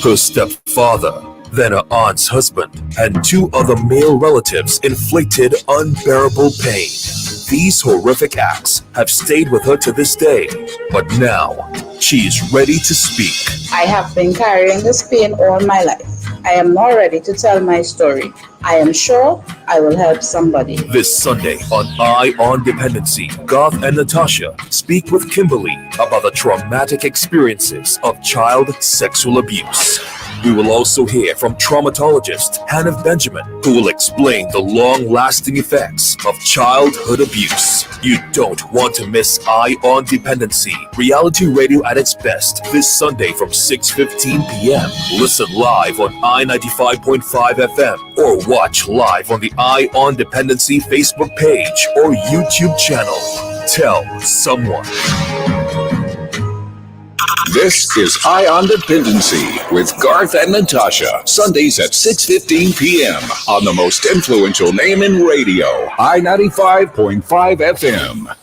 Her stepfather, then her aunt's husband, and two other male relatives inflicted unbearable pain. These horrific acts have stayed with her to this day, but now she is ready to speak. I have been carrying this pain all my life. I am now ready to tell my story. I am sure I will help somebody. This Sunday on Eye on Dependency, Garth and Natasha speak with Kimberly about the traumatic experiences of child sexual abuse. We will also hear from traumatologist Hannah Benjamin, who will explain the long-lasting effects of childhood abuse. You don't want to miss Eye on Dependency, reality radio at its best, this Sunday from 6:15 p.m. Listen live on I-95.5 FM or watch live on the Eye on Dependency Facebook page or YouTube channel. Tell someone. This is Eye on Dependency with Garth and Natasha, Sundays at 6:15 p.m. on the most influential name in radio, I-95.5 FM.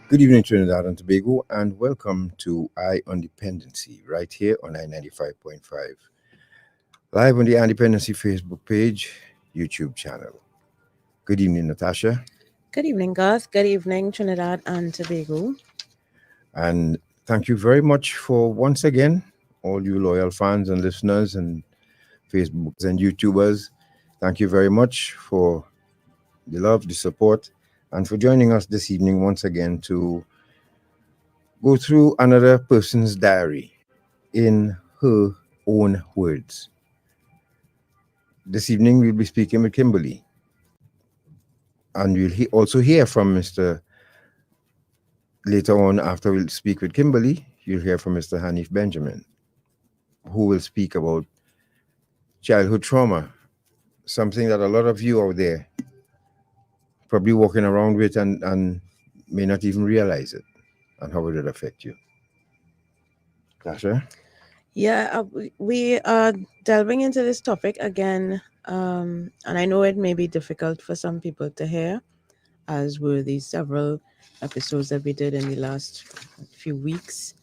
Good evening, Trinidad and Tobago, and welcome to Eye on Dependency, right here on I-95.5. Live on the Independency Facebook page, YouTube channel. Good evening, Natasha. Good evening, Garth. Good evening, Trinidad and Tobago. And thank you very much for, once again, all you loyal fans and listeners and Facebookers and YouTubers. Thank you very much for the love, the support, and for joining us this evening once again to go through another person's diary in her own words. This evening we'll be speaking with Kimberly, and we'll also hear from Mr. Later on, after we'll speak with Kimberly, you'll hear from Mr. Hanif Benjamin, who will speak about childhood trauma, something that a lot of you out there probably walking around with and may not even realize it and how it would affect you. Tasha? Yeah, we are delving into this topic again, and I know it may be difficult for some people to hear, as were these several episodes that we did in the last few weeks.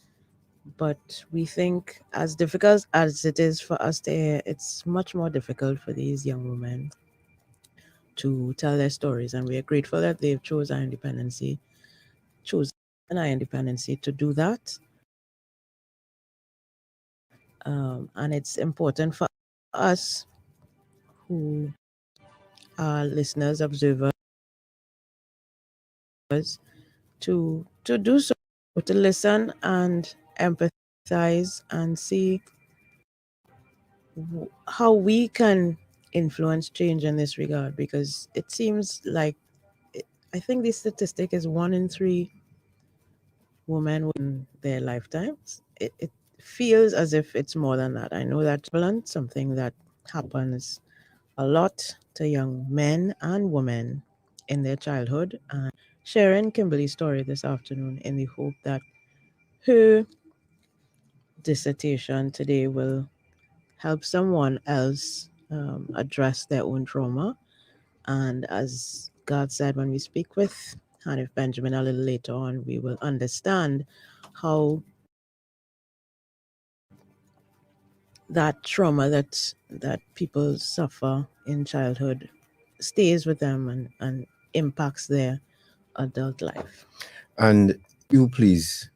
But we think, as difficult as it is for us to hear, it's much more difficult for these young women to tell their stories, and we are grateful that they've chosen our independency to do that. And it's important for us who are listeners, observers, to do so, to listen and empathize and see how we can influence change in this regard, because it seems like, I think the statistic is 1 in 3 women in their lifetimes. It feels as if it's more than that. I know that's something that happens a lot to young men and women in their childhood. And sharing Kimberly's story this afternoon in the hope that her dissertation today will help someone else address their own trauma. And as God said, when we speak with Hanif Benjamin a little later on, we will understand how that trauma that people suffer in childhood stays with them and impacts their adult life. And you please,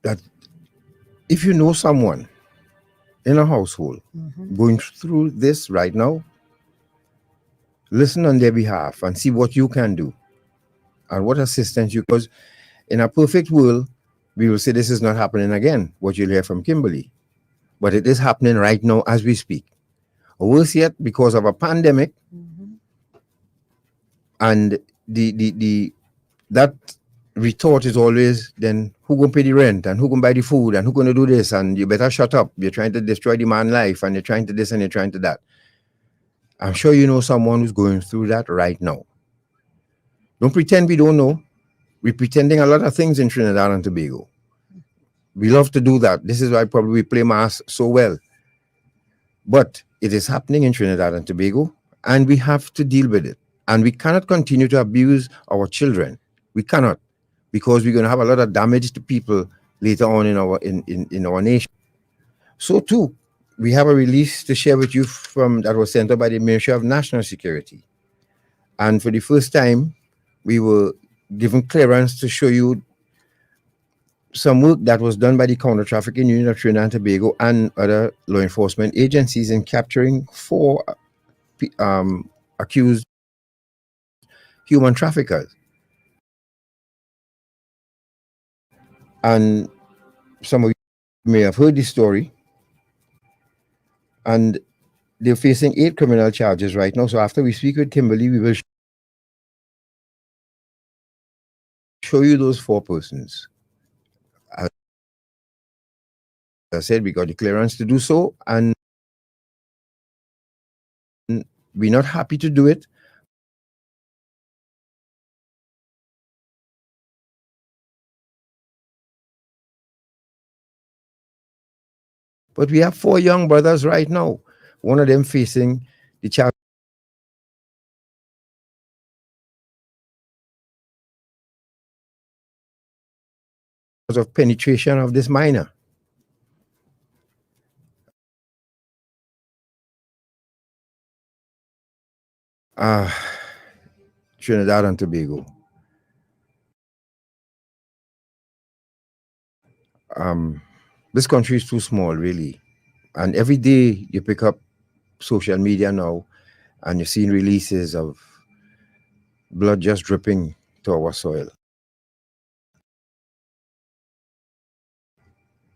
that if you know someone in a household going through this right now, listen on their behalf and see what you can do and what assistance you, because in a perfect world, we will say this is not happening again, what you'll hear from Kimberly. But it is happening right now as we speak. Or worse yet, because of a pandemic, and the that retort is always, then who gonna pay the rent and who gonna buy the food and who gonna do this, and you better shut up. You're trying to destroy the man's life and you're trying to this and you're trying to that. I'm sure you know someone who's going through that right now. Don't pretend we don't know. We're pretending a lot of things in Trinidad and Tobago. We love to do that. This is why probably we play mass so well. But it is happening in Trinidad and Tobago, and we have to deal with it. And we cannot continue to abuse our children. We cannot, because we're going to have a lot of damage to people later on in our nation. So too, we have a release to share with you from that was sent out by the Ministry of National Security. And for the first time, we were given clearance to show you some work that was done by the Counter-Trafficking Unit of Trinidad and Tobago and other law enforcement agencies in capturing 4 accused human traffickers. And some of you may have heard this story. And they're facing 8 criminal charges right now. So after we speak with Kimberly, we will show you those 4 persons. As I said, we got the clearance to do so, and we're not happy to do it. But we have 4 young brothers right now. One of them facing the charge of penetration of this minor. Trinidad and Tobago. This country is too small, really. And every day you pick up social media now, and you're seeing releases of blood just dripping to our soil.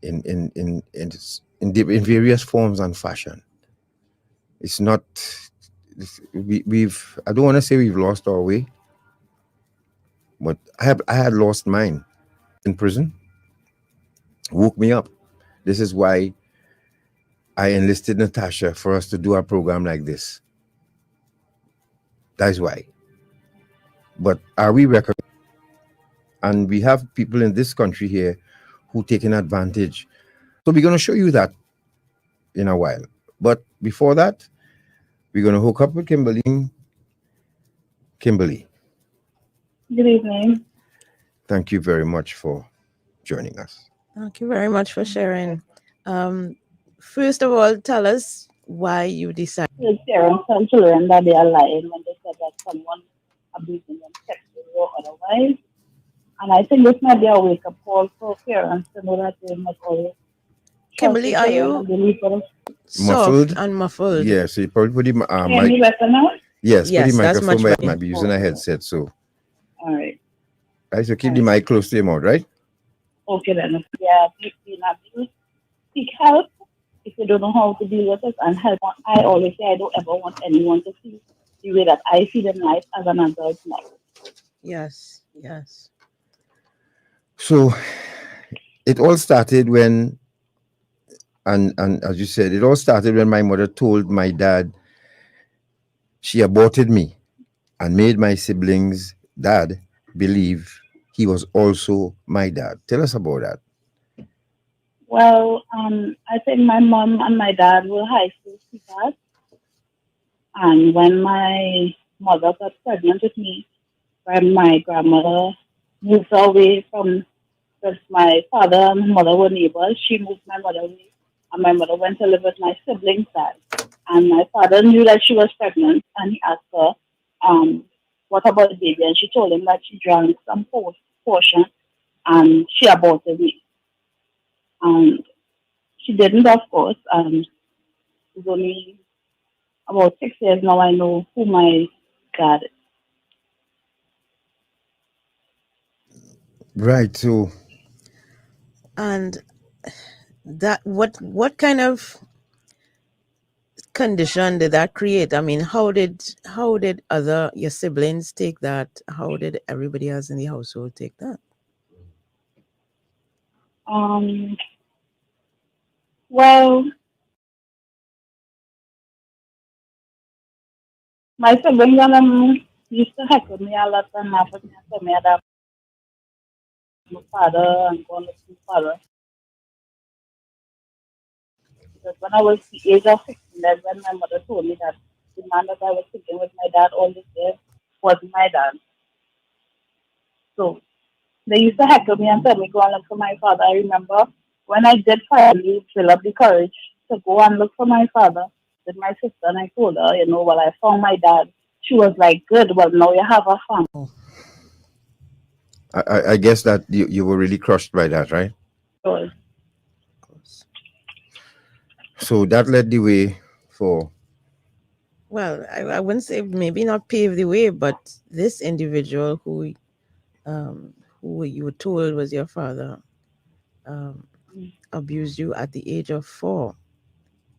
In various forms and fashion. It's not. We've. I don't want to say we've lost our way, but I had lost mine in prison. Woke me up. This is why I enlisted Natasha for us to do a program like this. That's why. But are we recognized? And we have people in this country here who taking advantage. So we're going to show you that in a while. But before that, we're going to hook up with Kimberly. Kimberly. Good evening. Thank you very much for joining us. Thank you very much for sharing. First of all, tell us why you decided. Parents and children that they are lying when they said that someone abusing them sexually or otherwise. And I think this might be a wake-up call for parents to know that they must always. Kimberly, are you soft and muffled? Yes, you probably put the mic. Better now? Yes, yes, put the microphone much might be using a headset. So, all right. Right, so keep the mic close to your mouth, right? Okay then. Yeah, please seek help if you don't know how to deal with it, and help. I always say I don't ever want anyone to feel the way that I feel in life as an adult now. Yes, yes. So it all started when, and as you said, it all started when my mother told my dad she aborted me and made my siblings' dad believe he was also my dad. Tell us about that. Well, I think my mom and my dad were high school sweethearts, and when my mother got pregnant with me, when my grandmother moved away from, because my father and mother were neighbors, she moved my mother away, and my mother went to live with my siblings' dad. And my father knew that she was pregnant, and he asked her, what about the baby? And she told him that she drank some portion, and she aborted me. And she didn't, of course, and it's only about 6 years now I know who my dad is. Right. So And that what kind of condition did that create? I mean, how did other your siblings take that? How did everybody else in the household take that? Um, well, my siblings and them used to heckle me a lot and laugh at me and tell me that my father and going to see father. Because when I was the age of 16, that's when my mother told me that the man that I was thinking with my dad all this years wasn't my dad. So they used to heckle me and tell me go and look for my father. I remember when I did finally fill up the courage to go and look for my father with my sister, and I told her, well, I found my dad. She was like, good, well, now you have a family. I guess that you were really crushed by that, right? So, So that led the way for. Well, I wouldn't say maybe not pave the way, but this individual um, who you were told was your father um, abused you at the age of 4.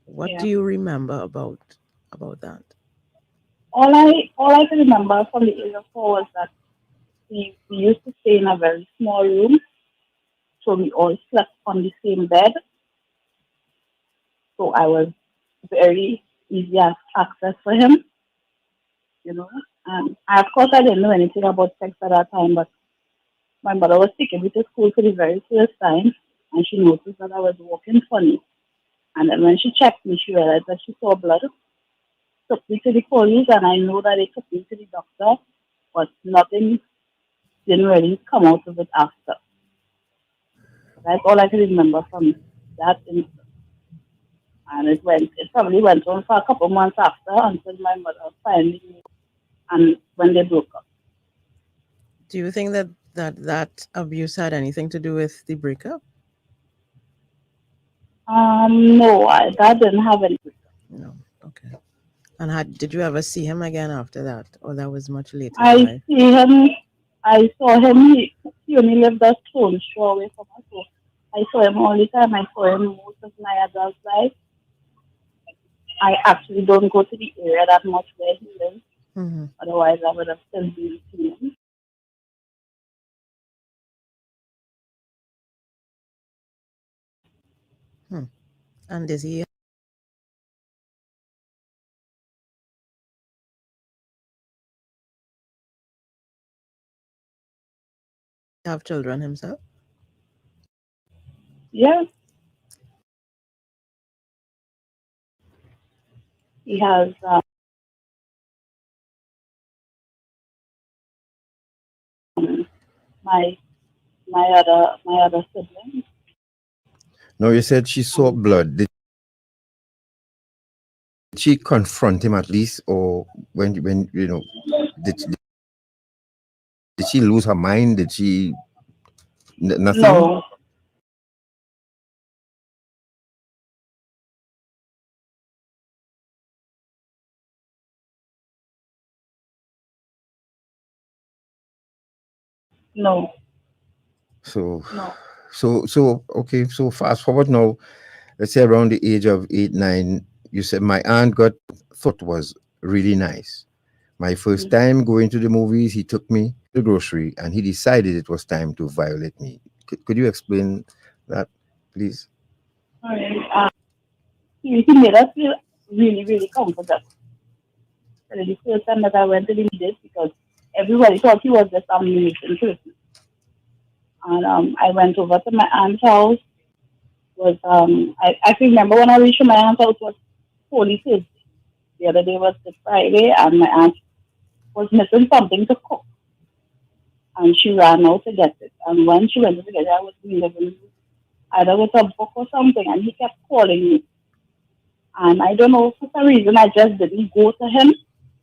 What yeah. do you remember about that? All I can remember from the age of 4 was that we used to stay in a very small room, so we all slept on the same bed. So I was very easy access for him, you know. And of course, I didn't know anything about sex at that time, but my mother was taking me to school for the very first time, and she noticed that I was walking funny. And then when she checked me, she realized that she saw blood. Took me to the police, and I know that they took me to the doctor, but nothing didn't really come out of it after. That's all I can remember from that incident. And it probably went on for a couple months after until my mother finally knew, and when they broke up. Do you think that abuse had anything to do with the breakup? No, that didn't have any. No. Okay. And did you ever see him again after that, or that was much later in I life? see him. I saw him. He only lived a stone's throw away from us. So I saw him all the time. I saw him most of my adult life. I actually don't go to the area that much where he lives. Mm-hmm. Otherwise, I would have still been seeing him. And does he have children himself? Yeah, he has my my other sibling. No, you said she saw Um, blood. Did she confront him at least, or when did she lose her mind? Did she nothing? no, no, So no. okay. So fast forward now. Let's say around the age of 8, 9. You said my aunt got thought was really nice. My first Mm-hmm. time going to the movies, he took me to the grocery and he decided it was time to violate me. Could you explain that, please? All right. He made us feel really, really comfortable. So the first time that I went to the meetings, because everybody thought he was just amazing person. And I went over to my aunt's house, was I can remember when I reached my aunt's house was Holy Thursday. The other day was Good Friday, and my aunt was missing something to cook, and she ran out to get it. And when she went to get it, I was in the living room, either with a book or something, and he kept calling me. And I don't know, for some reason, I just didn't go to him,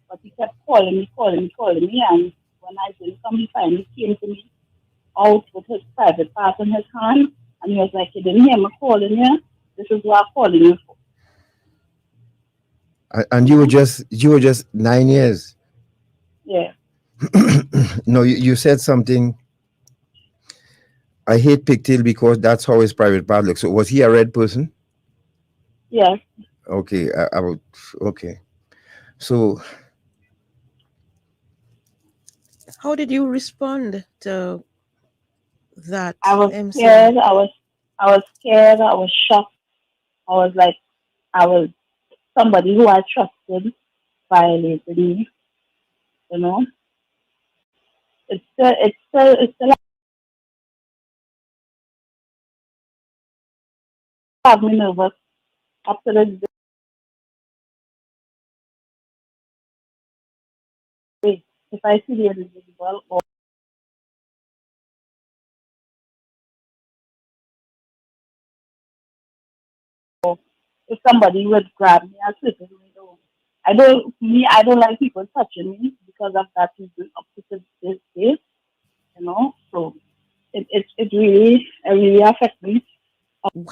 but he kept calling me, calling me, calling me. And when I didn't come, he finally came to me out with his private part in his hand, and he was like, "You didn't hear me calling you? This is what I'm calling you for." And you were just 9 years. Yeah. No, you said something. I hate pigtail because that's how his private part looks. So was he a red person? Yes. Okay, I would. Okay, so How did you respond to that? I was MC? scared. I was scared. I was shocked. I was like, I was somebody who I trusted violated me. You know, it's still have me nervous up to this day. If I see the individual or if somebody would grab me and slip it me down. I don't like people touching me because of that reason up to this day, you know. So it really affects me.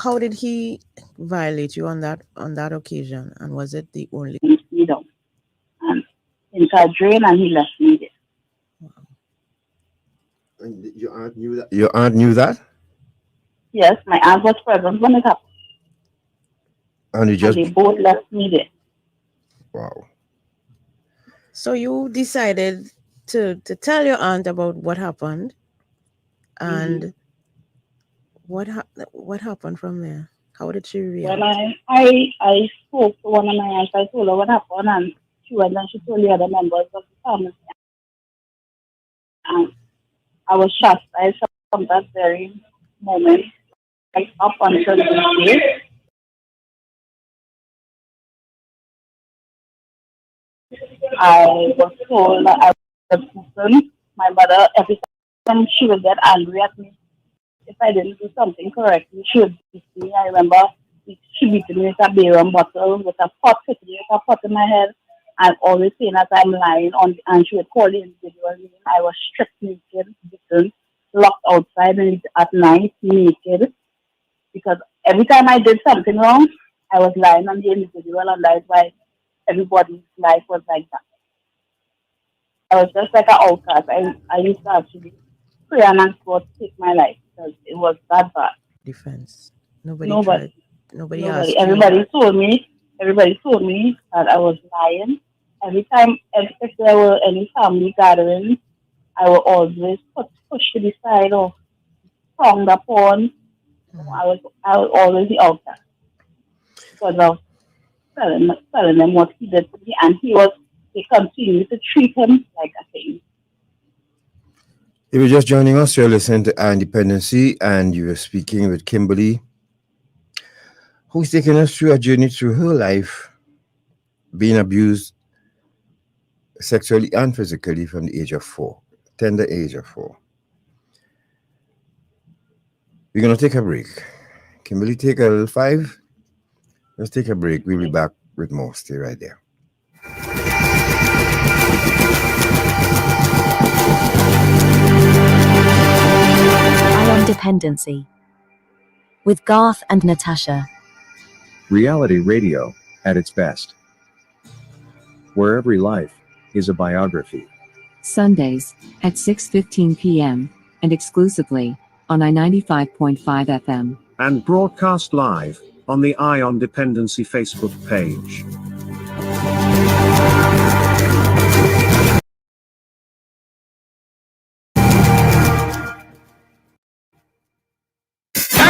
How did he violate you on that occasion? And was it the only? You know, and into a drain and he left me there. and your aunt knew that. Your aunt knew that, Yes, my aunt was present when it happened, and you and just they both left me there. wow. So you decided to tell your aunt about what happened, and what happened from there? How did she When react? I spoke to one of my aunts, I told her what happened, and she went and she told the other members of the family, and I was chastised from that very moment, like up until this day. I was told that I was a person. My mother, every time she would get angry at me if I didn't do something correctly, she would beat me. I remember she beat me with a beer bottle, with a pot, hitting me with a pot in my head, and always saying that I'm lying on, and she would call the individual name. I was stripped naked, beaten, locked outside at night, naked, because every time I did something wrong, I was lying on the individual, and that's why everybody's life was like that. I was just like an outcast. I used to actually pray and ask God to take my life because it was that bad. Defense. Nobody Nobody, tried. Nobody nobody. asked you. Everybody told me that I was lying. Every time, if there were any family gatherings, I would always push to the side or frowned upon. I was always the outcast because of telling them what he did to me, and they continued to treat him like a thing. If you're just joining us, you're listening to Our Independency, and you are speaking with Kimberly, who's taking us through a journey through her life, being abused sexually and physically from the age of 4, tender age of 4. We're going to take a break. Kimberly, take a little 5. Let's take a break. We'll be back with more. Stay right there. Our Independency with Garth and Natasha. Reality radio at its best, where every life is a biography. Sundays at 6:15 p.m. and exclusively on I-95.5 FM. And broadcast live on the Ion Dependency Facebook page.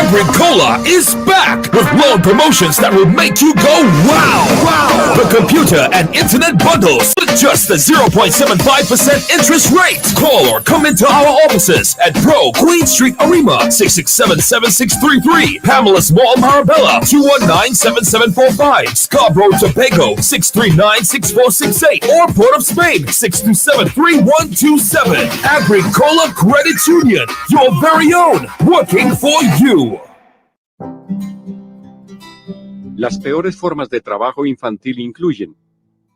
Agricola is back with loan promotions that will make you go wow! Wow! The computer and internet bundles with just a 0.75% interest rate. Call or come into our offices at Pro Queen Street, Arima, 667-7633. Pamela's Mall, Marabella, 219-7745. Scarborough, Tobago, 639-6468. Or Port of Spain, 627-3127. Agricola Credit Union, your very own, working for you. Las peores formas de trabajo infantil incluyen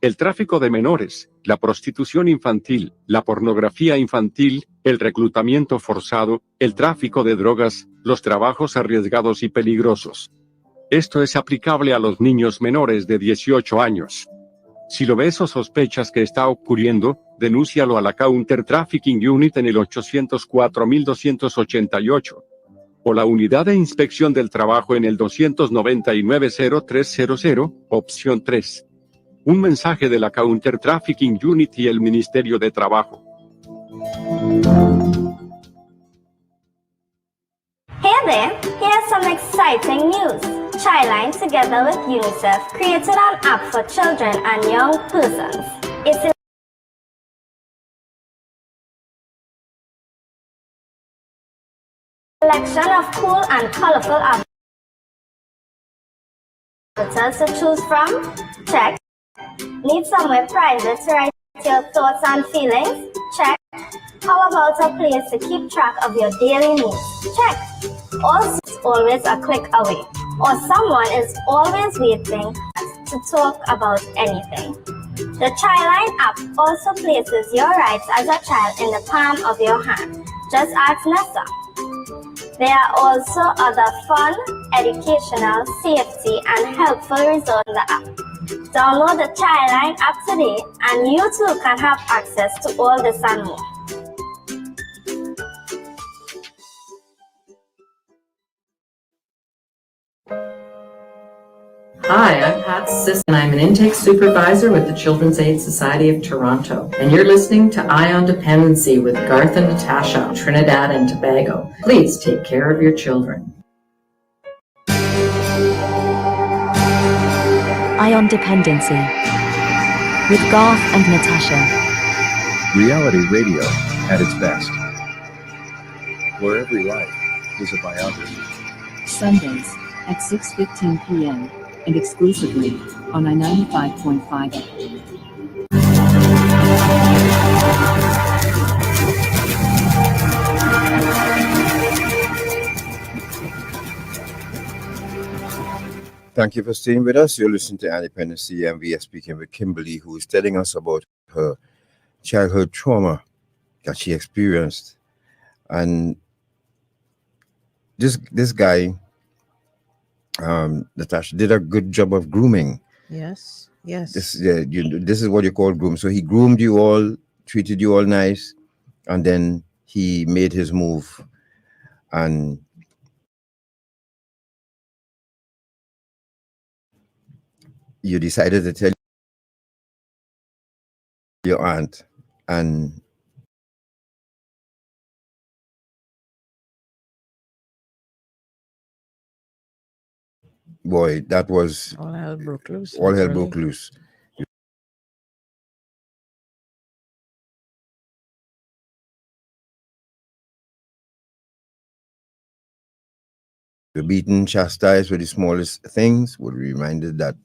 el tráfico de menores, la prostitución infantil, la pornografía infantil, el reclutamiento forzado, el tráfico de drogas, los trabajos arriesgados y peligrosos. Esto es aplicable a los niños menores de 18 años. Si lo ves o sospechas que está ocurriendo, denúncialo a la Counter Trafficking Unit en el 804-288. O la Unidad de Inspección del Trabajo en el 299-0300, opción 3. Un mensaje de la Counter Trafficking Unit y el Ministerio de Trabajo. Hey there, here's some exciting news. Childline, together with UNICEF, created an app for children and young persons. It's a collection of cool and colorful avatars to choose from. Check. Need somewhere private to write your thoughts and feelings? Check. How about a place to keep track of your daily needs? Check. Also, it's always a click away, or someone is always waiting to talk about anything. The Childline app also places your rights as a child in the palm of your hand. Just ask Nessa. There are also other fun, educational, safety, and helpful resources in the app. Download the Childline app today, and you too can have access to all this and more. Hi, I'm Pat Sis, and I'm an intake supervisor with the Children's Aid Society of Toronto. And you're listening to Eye on Dependency with Garth and Natasha, Trinidad and Tobago. Please take care of your children. Eye on Dependency with Garth and Natasha. Reality radio at its best. Where every life is a biography. Sundays at 6:15 p.m. and exclusively on I-95.5 FM. Thank you for staying with us. You're listening to Independency, and we are speaking with Kimberly, who is telling us about her childhood trauma that she experienced. And this guy, Natasha, did a good job of grooming. Yes, yes. This is what you call groom. So he groomed you all, treated you all nice, and then he made his move. And you decided to tell your aunt, and boy, that was all hell broke loose. All hell broke loose. You're beaten, chastised with the smallest things. Would be reminded that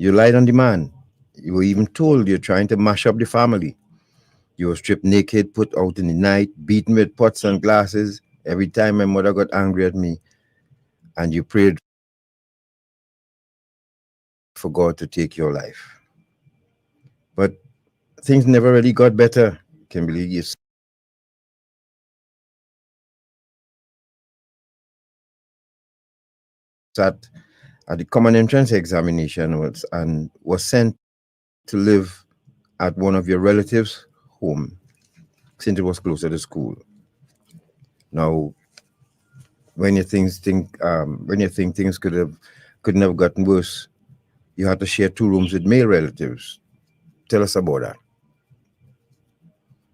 you lied on the man. You were even told you're trying to mash up the family. You were stripped naked, put out in the night, beaten with pots and glasses. Every time my mother got angry at me, and you prayed for God to take your life. But things never really got better, Kimberly. You sat at the common entrance examination and was sent to live at one of your relatives' home, since it was closer to school. Now, when you think things couldn't have gotten worse, you had to share 2 rooms with male relatives. Tell us about that.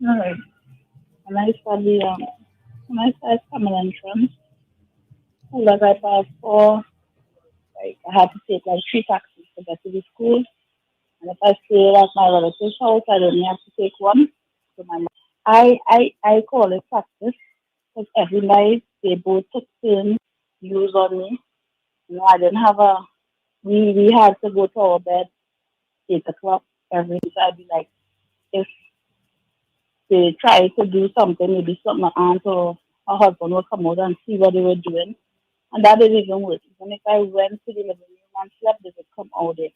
All right. And I studied When I started common entrance, school that I passed for, like I had to take like 3 taxis to get to the school. And if I stayed at my relative's house, I'd only have to take one. So my mom, I call it practice because every night they both took turns use on me. You know, I didn't have a we had to go to our bed 8 o'clock every day. So I'd be like, if they try to do something, maybe something my aunt or her husband would come out and see what they were doing. And that didn't even work. Even if I went to the living room and slept, they would come out there.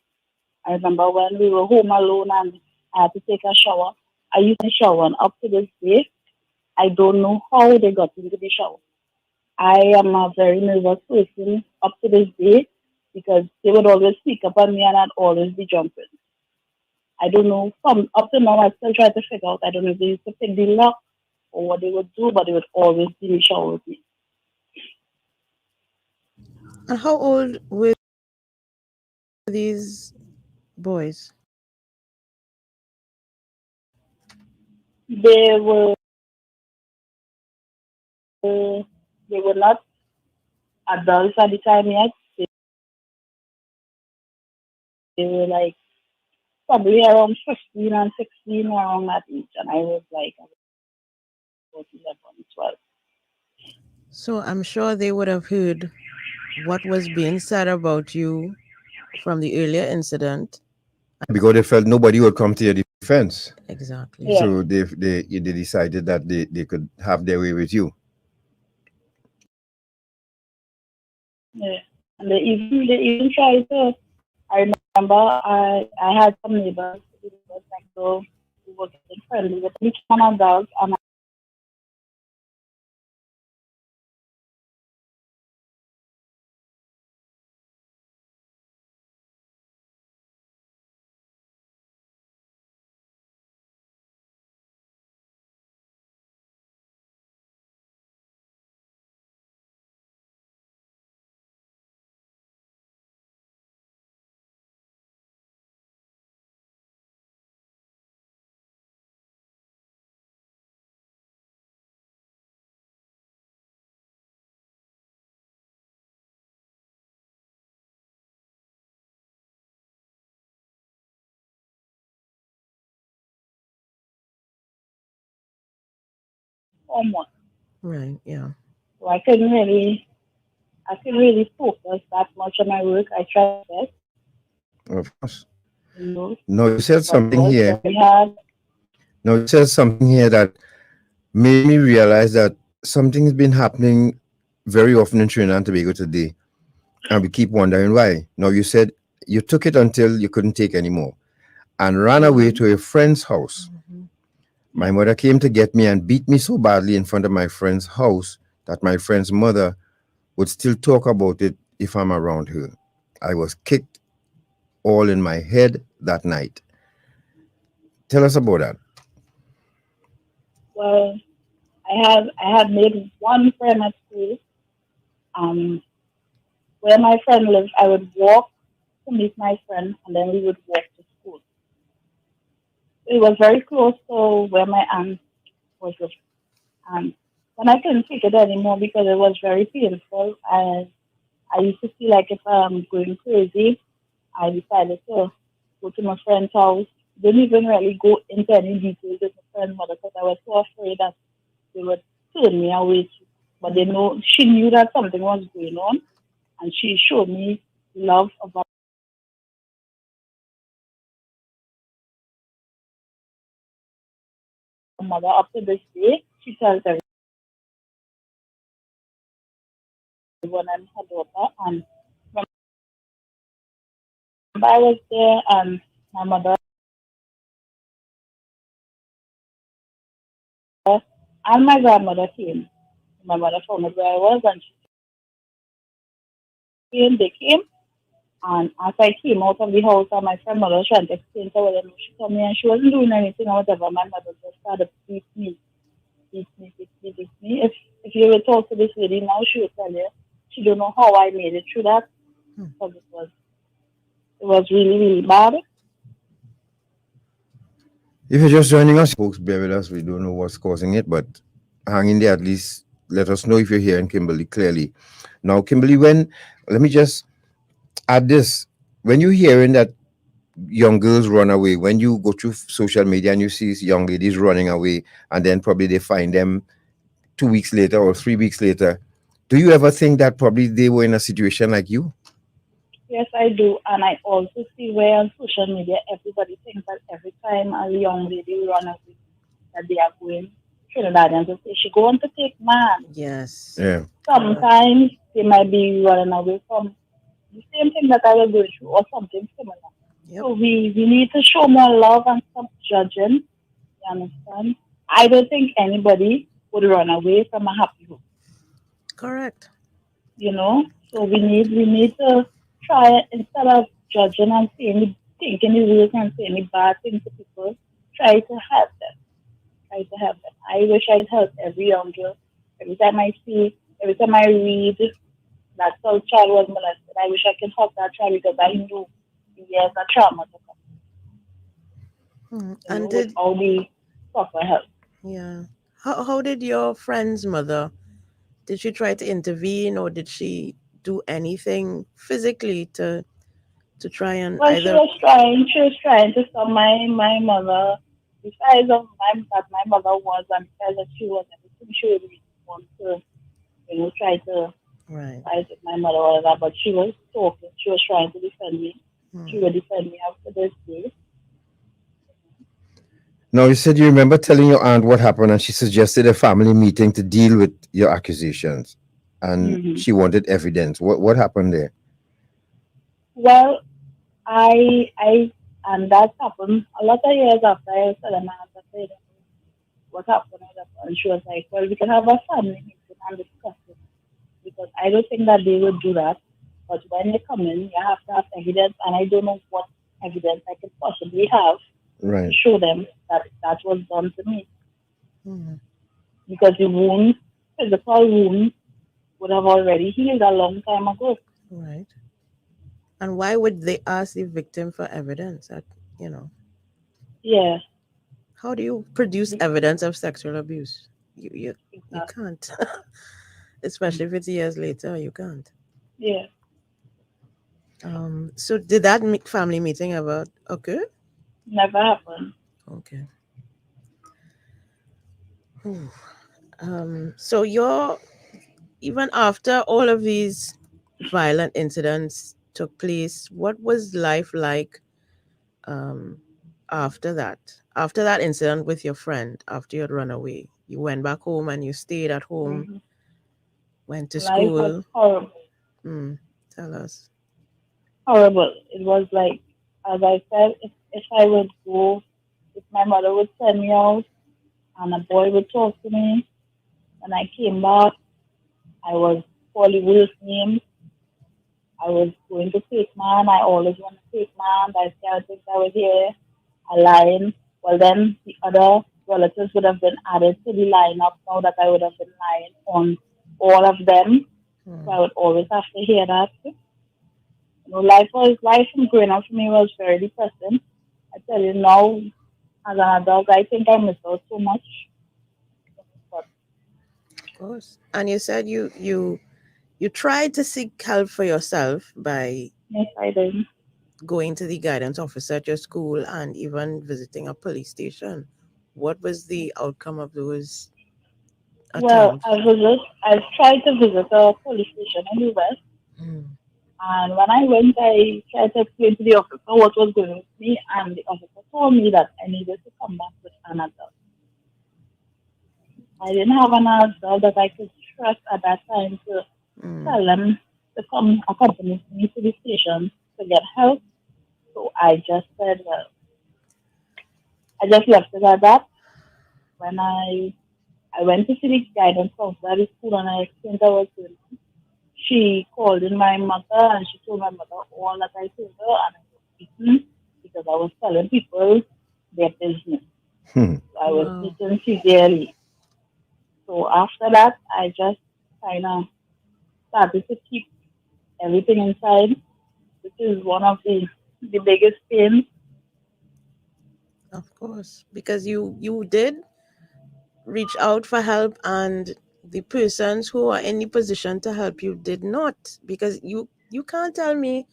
I remember when we were home alone and I had to take a shower. I used to shower, and up to this day, I don't know how they got into the shower. I am a very nervous person up to this day because they would always sneak up on me and I'd always be jumping. I don't know. From up to now, I still try to figure out. I don't know if they used to pick the lock or what they would do, but they would always be in the shower with me. And how old were these boys? They were not adults at the time yet. They were like probably around 15 and 16, around that age, and I was like about 11, 12. So I'm sure they would have heard what was being said about you from the earlier incident. Because they felt nobody would come to your defense. Exactly. Yeah. So they decided that they could have their way with you. Yeah. And they even tried to. I remember I had some neighbors next door who were getting friendly with each one of those, and almost. Right, yeah. So I couldn't really focus that much on my work. I tried my best, Of course. you know, No, you said but it something was here. very hard. No, you said something here that made me realize that something's been happening very often in Trinidad and Tobago today. And we keep wondering why. Now, you said you took it until you couldn't take anymore and ran away to a friend's house. My mother came to get me and beat me so badly in front of my friend's house that my friend's mother would still talk about it if I'm around her. I was kicked all in my head that night. Tell us about that. Well, I had made one friend at school. Where my friend lived, I would walk to meet my friend, and then we would walk to school. It was very close to where my aunt was living. And when I couldn't take it anymore because it was very painful, I used to feel like if I'm going crazy, I decided to go to my friend's house. Didn't even really go into any details with my friend's mother because I was so afraid that they would turn me away. But she knew that something was going on, and she showed me love about my mother. Up to this day, she tells everyone and her daughter. And I was there, and my mother and my grandmother came. My mother found out where I was, and they came. And as I came out of the house, and my friend mother was trying to explain to her, she told me, and she wasn't doing anything or whatever. My mother just started beat me. If you were talk to this lady now, she would tell you she don't know how I made it through that because it was really, really bad. If you're just joining us, folks, bear with us. We don't know what's causing it, but hang in there. At least let us know if you're hearing Kimberly clearly. Now, Kimberly, let me just add this. When you're hearing that young girls run away, when you go through social media and you see young ladies running away, and then probably they find them 2 weeks later or 3 weeks later, do you ever think that probably they were in a situation like you? Yes, I do. And I also see where on social media everybody thinks that every time a young lady run away, that they are going Trinidad and to say she going to take man. Yes. Yeah. Sometimes they might be running away from the same thing that I was going through or something similar. Yep. So we need to show more love and stop judging. You understand? I don't think anybody would run away from a happy home. Correct. You know? So we need to try instead of judging and saying thinking the rules and saying bad things to people, try to help them. Try to help them. I wish I could help every young girl. Every time I read that some child was molested, I wish I could help that child because I knew he has a trauma to come. And With did all the proper help. yeah. How did your friend's mother, did she try to intervene, or did she do anything physically to try and Well, either she was trying to stop my mother, the size of my mother was and the size that she was, everything she would really want to, try to right. fight with my mother or whatever, but she was talking, she was trying to defend me. She would defend me after this day. Now, you said you remember telling your aunt what happened, and she suggested a family meeting to deal with your accusations, and Hmm. she wanted evidence. What happened there? Well, and that happened a lot of years after I was telling my aunt, I said, what happened? And she was like, well, we can have a family meeting and discuss it. Because I don't think that they would do that. But when they come in, you have to have evidence, and I don't know what evidence I could possibly have to Right. show them that that was done to me. Mhm. Because the wound, physical wound, would have already healed a long time ago. Right. And why would they ask the victim for evidence? You know, Yeah, how do you produce evidence of sexual abuse? You exactly. can't, especially if it's years later. You can't. Yeah, So did that family meeting ever occur? never happened. Okay. So you're even after all of these violent incidents took place, what was life like um, after that? After that incident with your friend, after you had run away, you went back home and you stayed at home, Hmm. went to Life was school. horrible. Hmm. Tell us. Horrible. It was like, as I said, if I would go, if my mother would send me out and a boy would talk to me, when I came back, I was calling Will's name. I was going to take man. I always want to take man. I still think I was here, a line. Well, then the other relatives would have been added to the lineup now that I would have been lying on all of them. So I would always have to hear that. Life from growing up for me was very depressing. I tell you now, as an adult, I think I missed out so much. But Of course. And you said you tried to seek help for yourself by yes, I did. going to the guidance officer at your school and even visiting a police station. What was the outcome of those Well, attempts? I tried to visit a police station in the West. Mm. And when I went, I tried to explain to the officer what was going on with me, and the officer told me that I needed to come back with an adult. I didn't have an adult that I could trust at that time to Mm. tell them to come accompany me to the station to get help. So I just said, well, I just left it at that. When I went to see the guidance counselor at the school and I explained what I was doing, she called in my mother and she told my mother all that I told her, and I was beaten because I was telling people their business. Hmm. So I was Wow. beaten severely. So after that, I just kind of started to keep everything inside, which is one of the biggest pains. Of course. Because you did reach out for help and the persons who are in the position to help you did not, because you can't tell me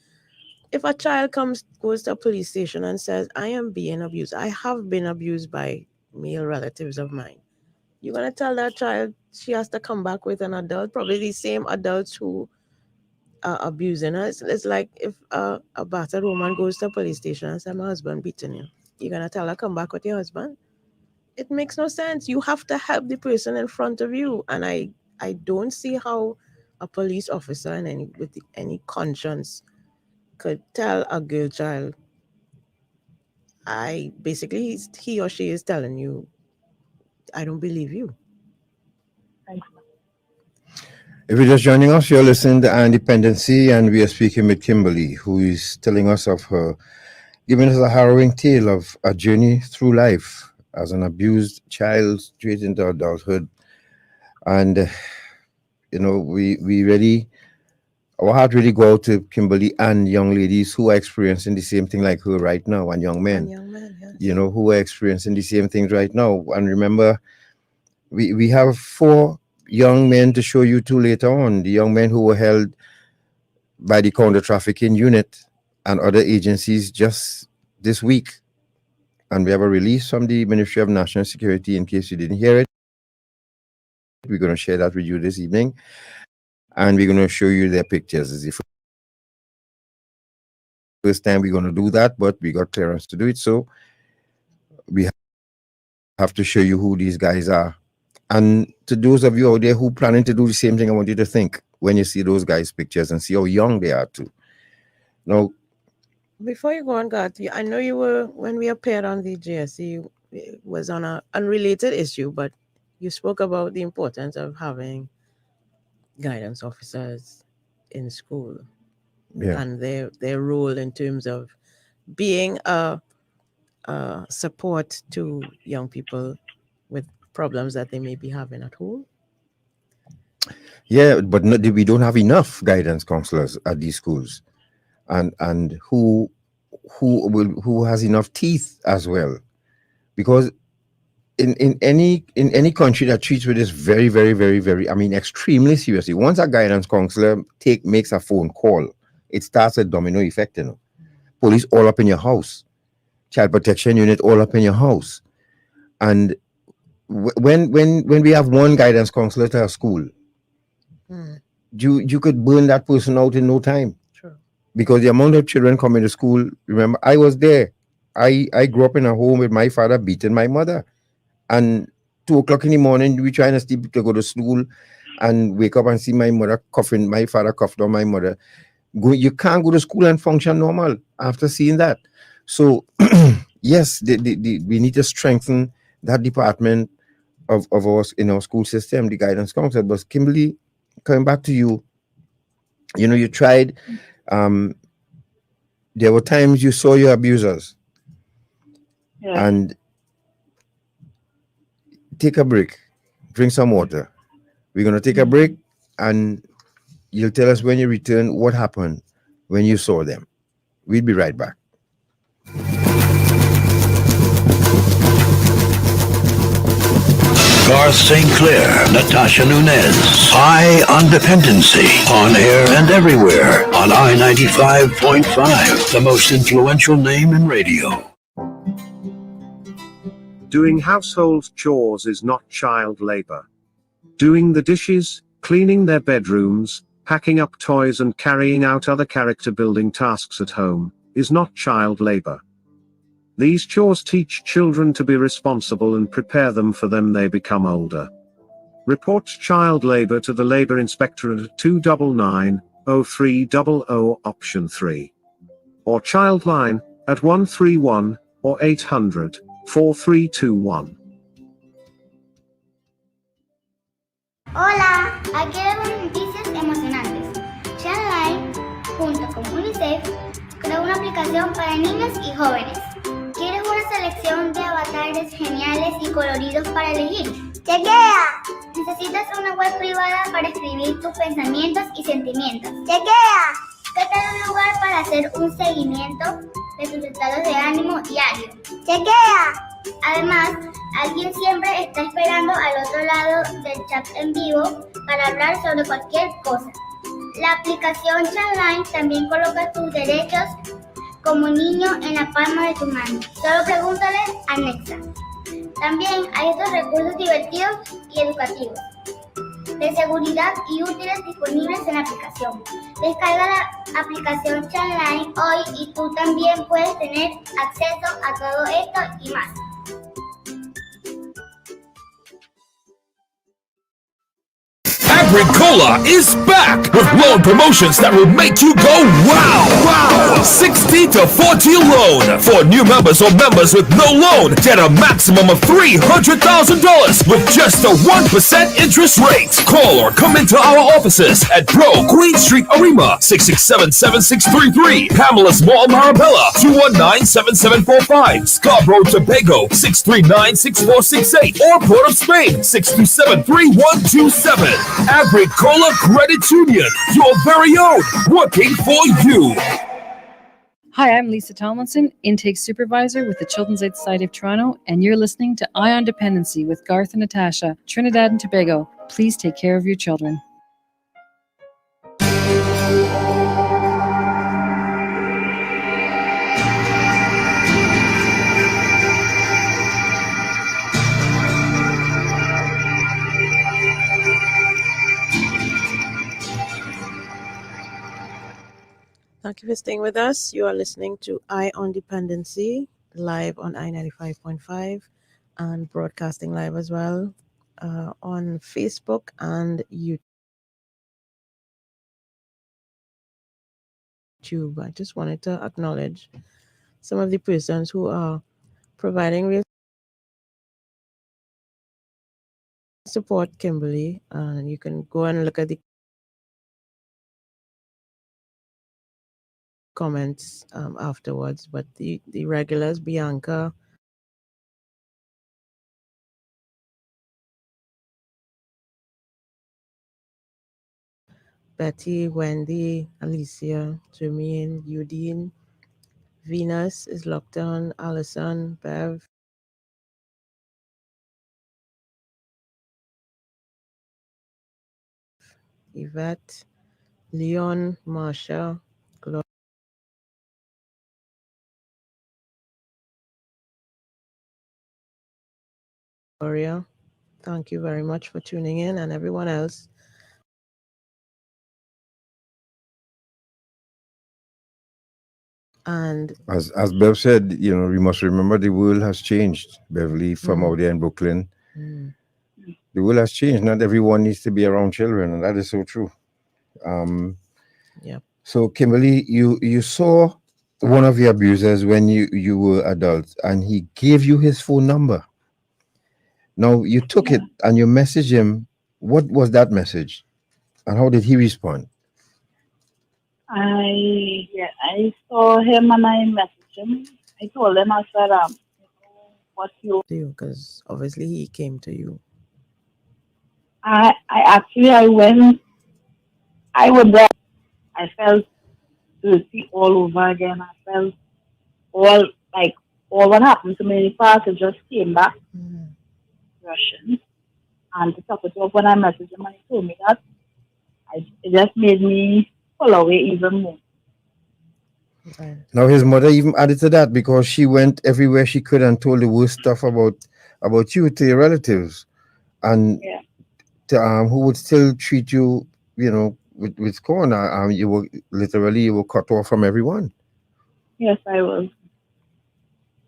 if a child goes to a police station and says, I am being abused, I have been abused by male relatives of mine, you're going to tell that child she has to come back with an adult, probably the same adults who are abusing her. It's like if a battered woman goes to a police station and says, my husband beating you, you're going to tell her, come back with your husband? It makes no sense. You have to help the person in front of you. And I don't see how a police officer with any conscience could tell a girl child, he or she is telling you, I don't believe you. Thanks. If you're just joining us, you're listening to Independency, and we are speaking with Kimberly, who is telling us of her, giving us a harrowing tale of a journey through life as an abused child straight into adulthood. And, we really, our heart really go out to Kimberly and young ladies who are experiencing the same thing like her right now, and young men, yes. Who are experiencing the same things right now. And remember, we have 4 young men to show you 2 later on, the young men who were held by the counter trafficking unit and other agencies just this week. And we have a release from the Ministry of National Security in case you didn't hear it. We're going to share that with you this evening, and we're going to show you their pictures. It's the first time we're going to do that, but we got clearance to do it, so we have to show you who these guys are. And to those of you out there who planning to do the same thing, I want you to think when you see those guys' pictures and see how young they are too. Now, before you go on, Garth, I know you were, when we appeared on the JSC, it was on an unrelated issue, but you spoke about the importance of having guidance officers in school, and their role in terms of being a support to young people with problems that they may be having at home. Yeah, but we don't have enough guidance counselors at these schools, and who has enough teeth as well, because in any country that treats with this very, very, very, very, extremely seriously, once a guidance counselor makes a phone call, it starts a domino effect. Police all up in your house, child protection unit all up in your house, and when we have one guidance counselor to a school, you could burn that person out in no time. True. Because the amount of children coming to school, remember, I was there. I grew up in a home with my father beating my mother, and 2 o'clock in the morning we trying to sleep to go to school, and wake up and see my mother coughing. My father coughed on my mother. You can't go to school and function normal after seeing that. So yes, we need to strengthen that department of us in our school system, the guidance counselor. But Kimberly, coming back to you, you tried. There were times you saw your abusers, and take a break, drink some water. We're going to take a break, and you'll tell us when you return what happened when you saw them. We'll be right back. Garth St. Clair, Natasha Nunez. High on Dependency. On air and everywhere on I-95.5, the most influential name in radio. Doing household chores is not child labor. Doing the dishes, cleaning their bedrooms, packing up toys and carrying out other character-building tasks at home is not child labor. These chores teach children to be responsible and prepare them for them they become older. Report child labor to the Labor Inspectorate at 299-0300 option 3. Or Childline at 131 or 800-4321. Hola, aquí vemos noticias emocionantes. Childline, junto con UNICEF, creó una aplicación para niños y jóvenes. ¿Quieres una selección de avatares geniales y coloridos para elegir? ¡Chequea! Necesitas una web privada para escribir tus pensamientos y sentimientos. ¡Chequea! ¿Qué tal un lugar para hacer un seguimiento de tus estados de ánimo diario? ¡Chequea! Además, alguien siempre está esperando al otro lado del chat en vivo para hablar sobre cualquier cosa. La aplicación Chatline también coloca tus derechos como niño en la palma de tu mano. Solo pregúntale a Nexa. También hay otros recursos divertidos y educativos, de seguridad y útiles disponibles en la aplicación. Descarga la aplicación Chatline hoy y tú también puedes tener acceso a todo esto y más. Agricola is back with loan promotions that will make you go wow! Wow! 60 to 40 loan for new members or members with no loan. Get a maximum of $300,000 with just a 1% interest rate. Call or come into our offices at Pro Queen Street, Arima, 667-7633. Pamela's Mall, Marabella, 219-7745. Scarborough, Tobago, 639-6468. Or Port of Spain, 627-3127. Agricola Credit Union, your very own, working for you. Hi, I'm Lisa Tomlinson, Intake Supervisor with the Children's Aid Society of Toronto, and you're listening to Eye on Dependency with Garth and Natasha, Trinidad and Tobago. Please take care of your children. Thank you for staying with us. You are listening to Eye on Dependency, live on I-95.5 and broadcasting live as well on Facebook and YouTube. I just wanted to acknowledge some of the persons who are providing real support Kimberly, and you can go and look at the comments afterwards, but the regulars, Bianca, Betty, Wendy, Alicia, Jermaine, Eudine, Venus is locked on, Allison, Bev, Yvette, Leon, Marsha, Gloria. Thank you very much for tuning in, and everyone else. And as Bev said, you know, we must remember the world has changed, Beverly, from out there in Brooklyn. The world has changed. Not everyone needs to be around children, and that is so true. So Kimberly, you saw one of your abusers when you were adults, and he gave you his phone number. Now you took it and you messaged him. What was that message, and how did he respond? I saw him and I messaged him. I told him, I said, what you do, because obviously he came to you. I went there. I felt dirty all over again. I felt all what happened to me in the past. It just came back. Russian. And to top it up, when I messaged him and he told me that, it just made me pull away even more. Now his mother even added to that, because she went everywhere she could and told the worst stuff about you to your relatives, and who would still treat you, you know, with scorn. You were cut off from everyone. Yes, I was.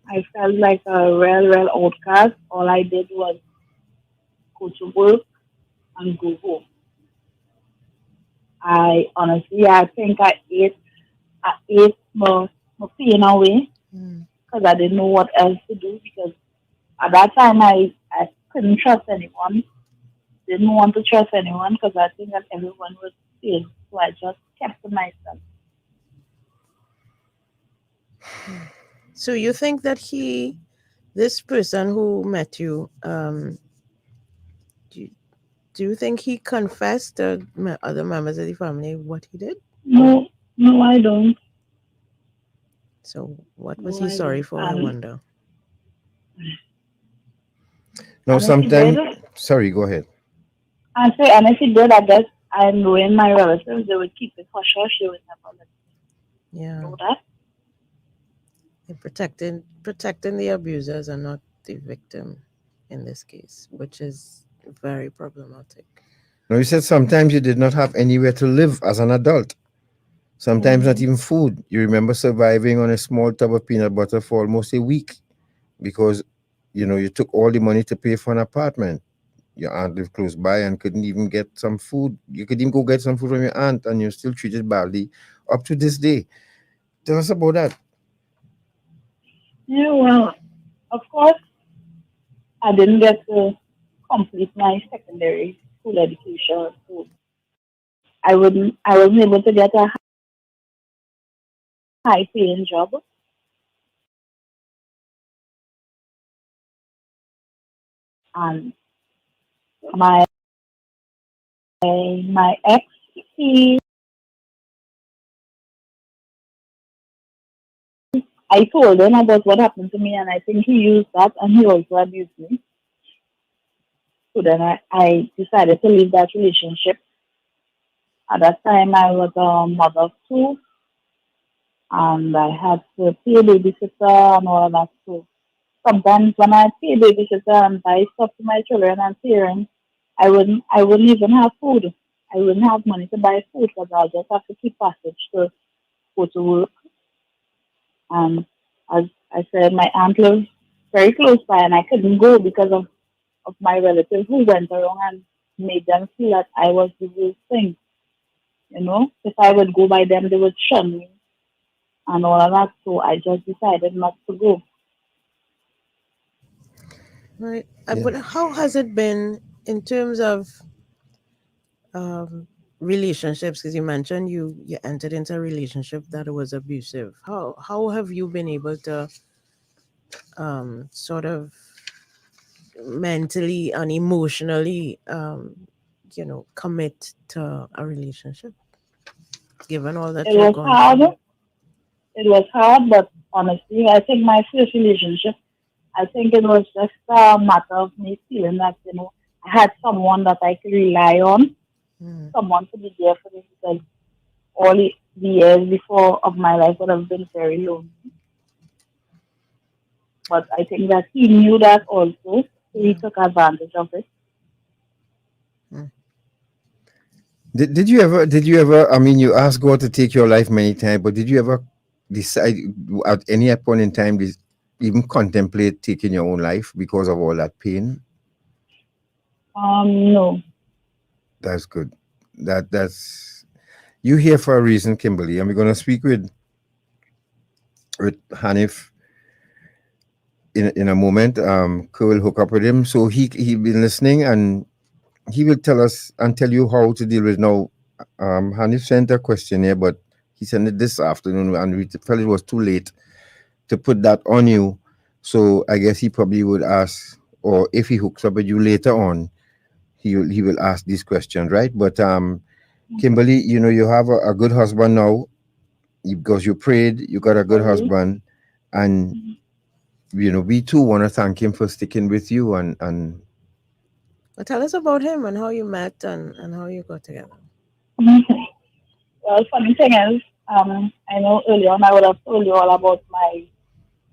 I felt like a real outcast. All I did was go to work and go home. I think I ate my pain away because I didn't know what else to do, because at that time I couldn't trust anyone. Didn't want to trust anyone because I think that everyone was safe. So I just kept to myself. So you think that this person who met you, do you think he confessed to other members of the family what he did? No, I don't. So what was he sorry for, I wonder? Now, And if he did, sometimes, sorry, go ahead. and say, and if he did, I guess I knowing my relatives, they would keep it hush hush. They would never let me Yeah. know that. And protecting the abusers and not the victim in this case, which is very problematic. Now, you said sometimes you did not have anywhere to live as an adult. Sometimes not even food. You remember surviving on a small tub of peanut butter for almost a week because, you took all the money to pay for an apartment. Your aunt lived close by and couldn't even get some food. You could even go get some food from your aunt and you're still treated badly up to this day. Tell us about that. Yeah, well, of course, I didn't get to complete my secondary school education, so I wasn't able to get a high paying job. And my ex, I told him about what happened to me, and I think he used that, and he also abused me. So then I decided to leave that relationship. At that time, I was a mother of two, and I had to pay a babysitter and all of that. So sometimes when I pay babysitter and buy stuff for my children and parents, I wouldn't even have food. I wouldn't have money to buy food because I'll just have to keep passage to go to work. And as I said, my aunt lives very close by, and I couldn't go because of my relatives who went around and made them feel that I was the worst thing. If I would go by them, they would shun me and all of that. So I just decided not to go. Right. But how has it been in terms of relationships? Because you mentioned you entered into a relationship that was abusive. How have you been able to sort of mentally and emotionally commit to a relationship given all that It you're was going hard. through? It was hard, but honestly, I think my first relationship, I think it was just a matter of me feeling that, I had someone that I could rely on, someone to be there for me, because all the years before of my life would have been very lonely. But I think that he knew that also, so he took advantage of it. Did you ever, I mean, you asked God to take your life many times, but did you ever decide at any point in time, even contemplate taking your own life because of all that pain? No. That's good. That's you here for a reason, Kimberly. And we're gonna speak with Hanif in a moment. Ko will hook up with him. So he been listening and he will tell us and tell you how to deal with now. Hanif sent a questionnaire, but he sent it this afternoon and we felt it was too late to put that on you. So I guess he probably would ask, or if he hooks up with you later on, he will ask these questions, right? But Kimberly, you have a good husband now because you prayed, you got a good husband, and we too want to thank him for sticking with you and Well, tell us about him and how you met and how you got together. Well, funny thing is, I know earlier on I would have told you all about my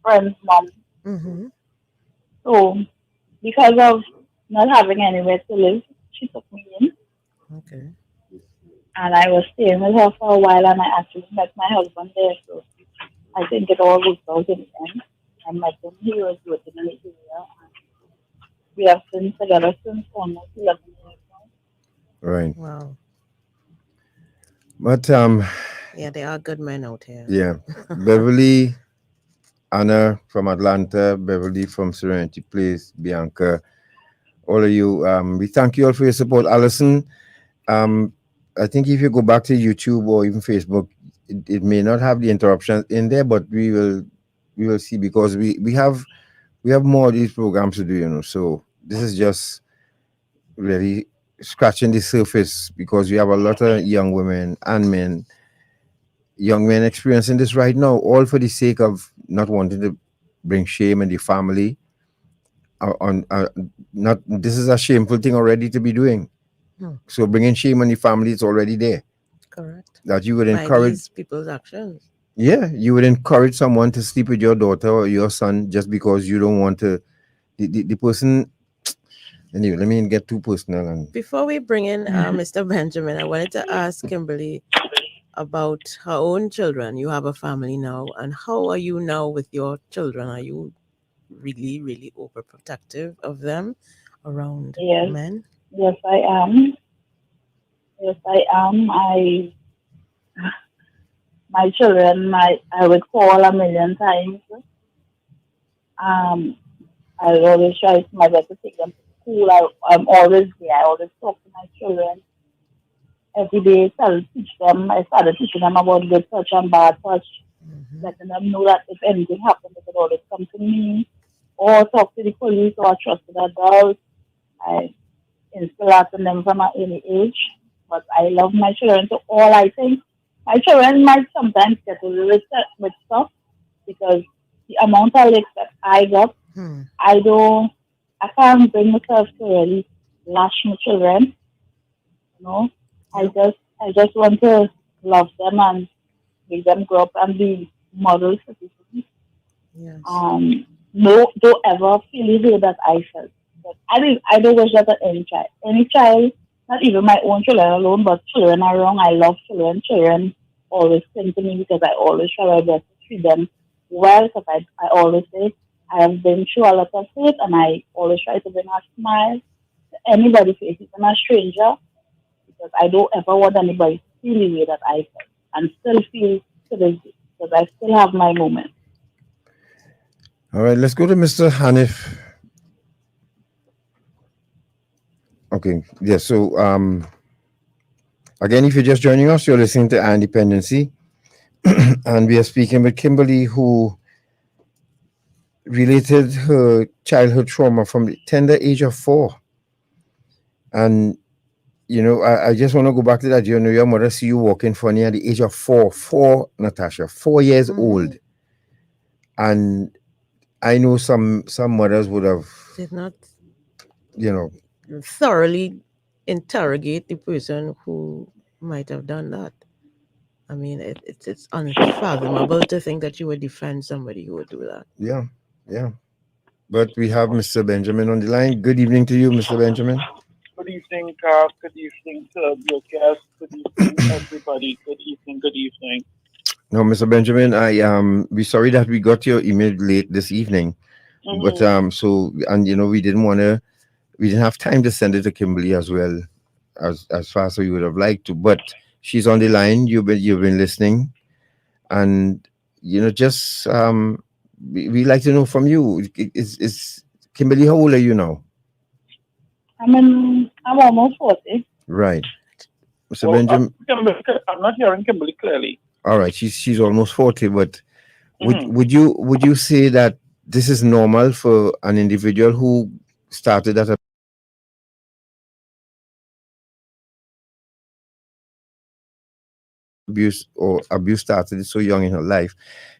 friend's mom. Mm-hmm. So, because of not having anywhere to live, she took me in. Okay. And I was staying with her for a while, and I actually met my husband there. So, I think it all worked out in the end. I met him. He was working in the area. And we have been together since almost 11 years now. right. Wow. But Yeah, there are good men out here. yeah, Beverly, Anna from Atlanta, Beverly from Serenity Place, Bianca, all of you. We thank you all for your support. Allison, I think if you go back to YouTube or even Facebook, it may not have the interruptions in there, but we will see because we have more of these programs to do, So this is just really scratching the surface because we have a lot of young women and men, young men experiencing this right now, all for the sake of not wanting to bring shame in the family not, this is a shameful thing already to be doing. So bringing shame on the family, it's already there. Correct. That you would By encourage these people's actions. Yeah, you would encourage someone to sleep with your daughter or your son just because you don't want to. The person. Anyway, let me get too personal. And Before we bring in Mr. Benjamin, I wanted to ask Kimberly about her own children. You have a family now, and how are you now with your children? Are you really, really overprotective of them around Yes, men? yes, I am. Yes, I am. My children, I would call a million times. I always try my best to take them to school. I'm always there. I always talk to my children every day. Teach them. I started teaching them about good touch and bad touch, letting them know that if anything happens, they could always come to me or talk to the police or a trusted adult. I instill that in them from an early age. But I love my children, so all I think my children might sometimes get a little upset with stuff because the amount of licks that I got, I can't bring myself to really lash my children. You know, I just want to love them and make them grow up and be model citizens. Yes. No, don't ever feel the way that I felt. But I don't wish that on any child, not even my own children alone, but children are wrong. I love children. Children always come to me because I always try my best to treat them well. Because I always say I have been through a lot of hate, and I always try to bring a smile to anybody face, even a stranger, because I don't ever want anybody to feel the way that I felt and still feel to this day because I still have my moments. all right, let's go to Mr. Hanif. Okay, yeah. So again, if you're just joining us, you're listening to Independency, and we are speaking with Kimberly, who related her childhood trauma from the tender age of 4. And you know, I just want to go back to that. You know, your mother see you walking funny at the age of 4, Natasha, 4 years old. And I know some mothers would have, Did not, you know, thoroughly interrogate the person who might have done that. I mean, it's unfathomable to think that you would defend somebody who would do that. yeah. But we have Mr. Benjamin on the line. Good evening to you, Mr. Benjamin. Good evening, Garth. Good evening to your guests. Good evening, everybody. Good evening. No, Mr. Benjamin, we're sorry that we got your email late this evening. But so, and you know, we didn't have time to send it to Kimberly as well as fast as we would have liked to. But she's on the line. You've been listening, and you know, just we like to know from you. Is Kimberly, how old are you now? I'm almost 40. Right, Mr. Benjamin. I'm not hearing Kimberly clearly. All right, she's almost 40. But would you say that this is normal for an individual who started at abuse started so young in her life,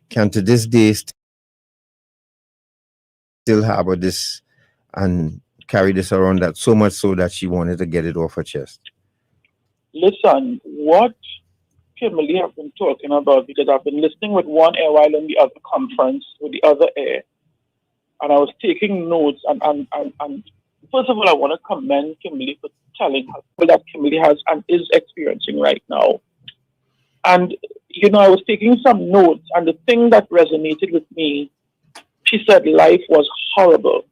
can to this day still harbor this and carry this around, that so much so that she wanted to get it off her chest? Listen, what Kimberly have been talking about, because I've been listening with one ear while in the other conference with the other ear, and I was taking notes, and first of all, I want to commend Kimberly for telling her that Kimberly has and is experiencing right now. And, you know, I was taking some notes, and the thing that resonated with me, she said life was horrible,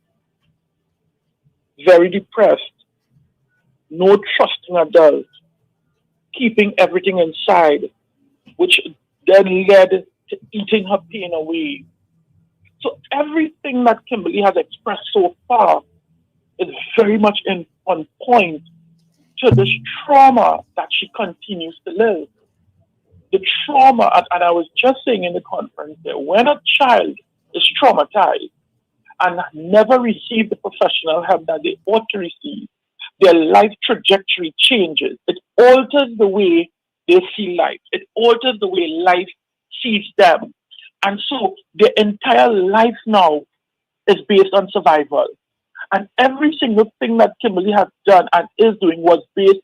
very depressed, no trusting adult, keeping everything inside, which then led to eating her pain away. So everything that Kimberly has expressed so far is very much on point to this trauma that she continues to live. The trauma, and I was just saying in the conference that when a child is traumatized and never received the professional help that they ought to receive, their life trajectory changes. It alters the way they see life. It alters the way life sees them. And so their entire life now is based on survival. And every single thing that Kimberly has done and is doing was based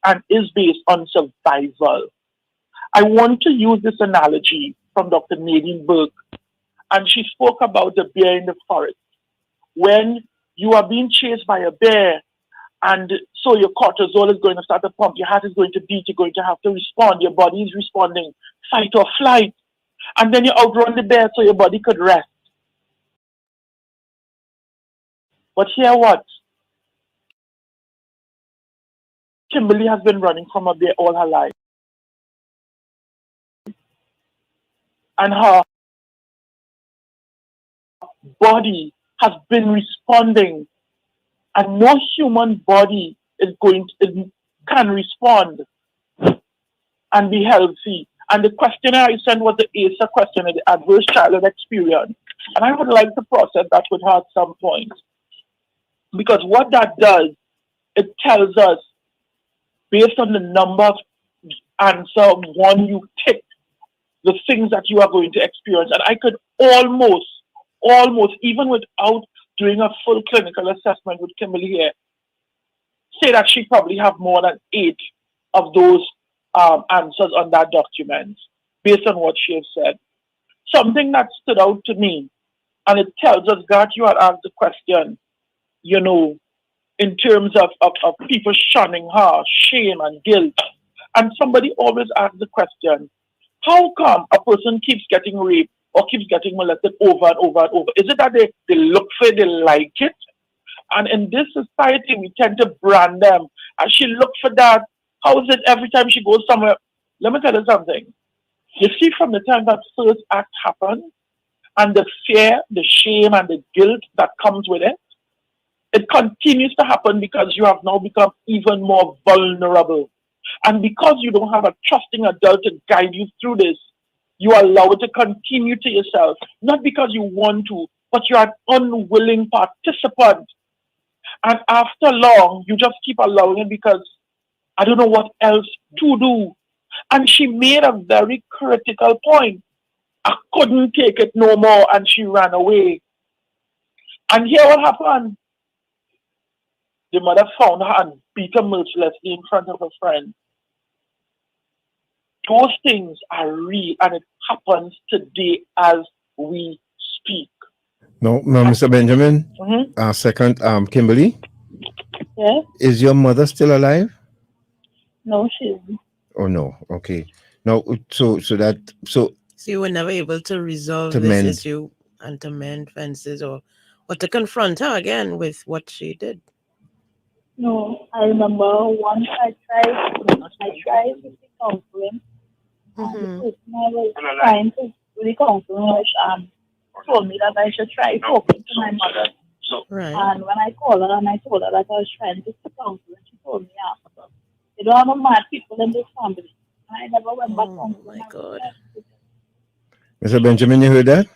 on survival. I want to use this analogy from Dr. Nadine Burke, and she spoke about the bear in the forest. When you are being chased by a bear, and so your cortisol is going to start to pump, your heart is going to beat, you're going to have to respond, your body is responding, fight or flight. And then you outrun the bear so your body could rest. But hear what? Kimberly has been running from a bear all her life. And her body has been responding. And no human body can respond and be healthy. And the questionnaire I sent was the ACER questionnaire, the Adverse Childhood Experience. And I would like to process that with her at some point. Because what that does, it tells us, based on the number of answer one you tick, the things that you are going to experience. And I could almost, even without doing a full clinical assessment with Kimberly here, say that she probably have more than 8 of those answers on that document, based on what she has said. Something that stood out to me, and it tells us that you had asked the question, you know, in terms of people shunning her, shame and guilt. And somebody always asks the question, how come a person keeps getting raped or keeps getting molested over and over and over? Is it that they look for it, they like it? And in this society, we tend to brand them. And she looked for that. How is it every time she goes somewhere? Let me tell you something. You see, from the time that first act happened, and the fear, the shame, and the guilt that comes with it, it continues to happen because you have now become even more vulnerable. And because you don't have a trusting adult to guide you through this, you allow it to continue to yourself. Not because you want to, but you're an unwilling participant. And after long, you just keep allowing it because I don't know what else to do. And she made a very critical point. I couldn't take it no more, and she ran away. And here what happened? The mother found her and beat her mercilessly in front of her friend. Those things are real, and it happens today as we speak. No, Mr. Benjamin. Second, Kimberly. Yes? Is your mother still alive? No, she isn't. Oh no. Okay. No. So you were never able to resolve to this mend. issue and to mend fences or to confront her again with what she did. No, I remember once I tried with the counseling. And the person I was trying to do the counseling with told me that I should try talking to my mother. Right. And when I called her and I told her that I was trying to do counseling, she told me, you don't have no mad people in this family. I never went back home. Oh my God. Mr. Benjamin, you heard that?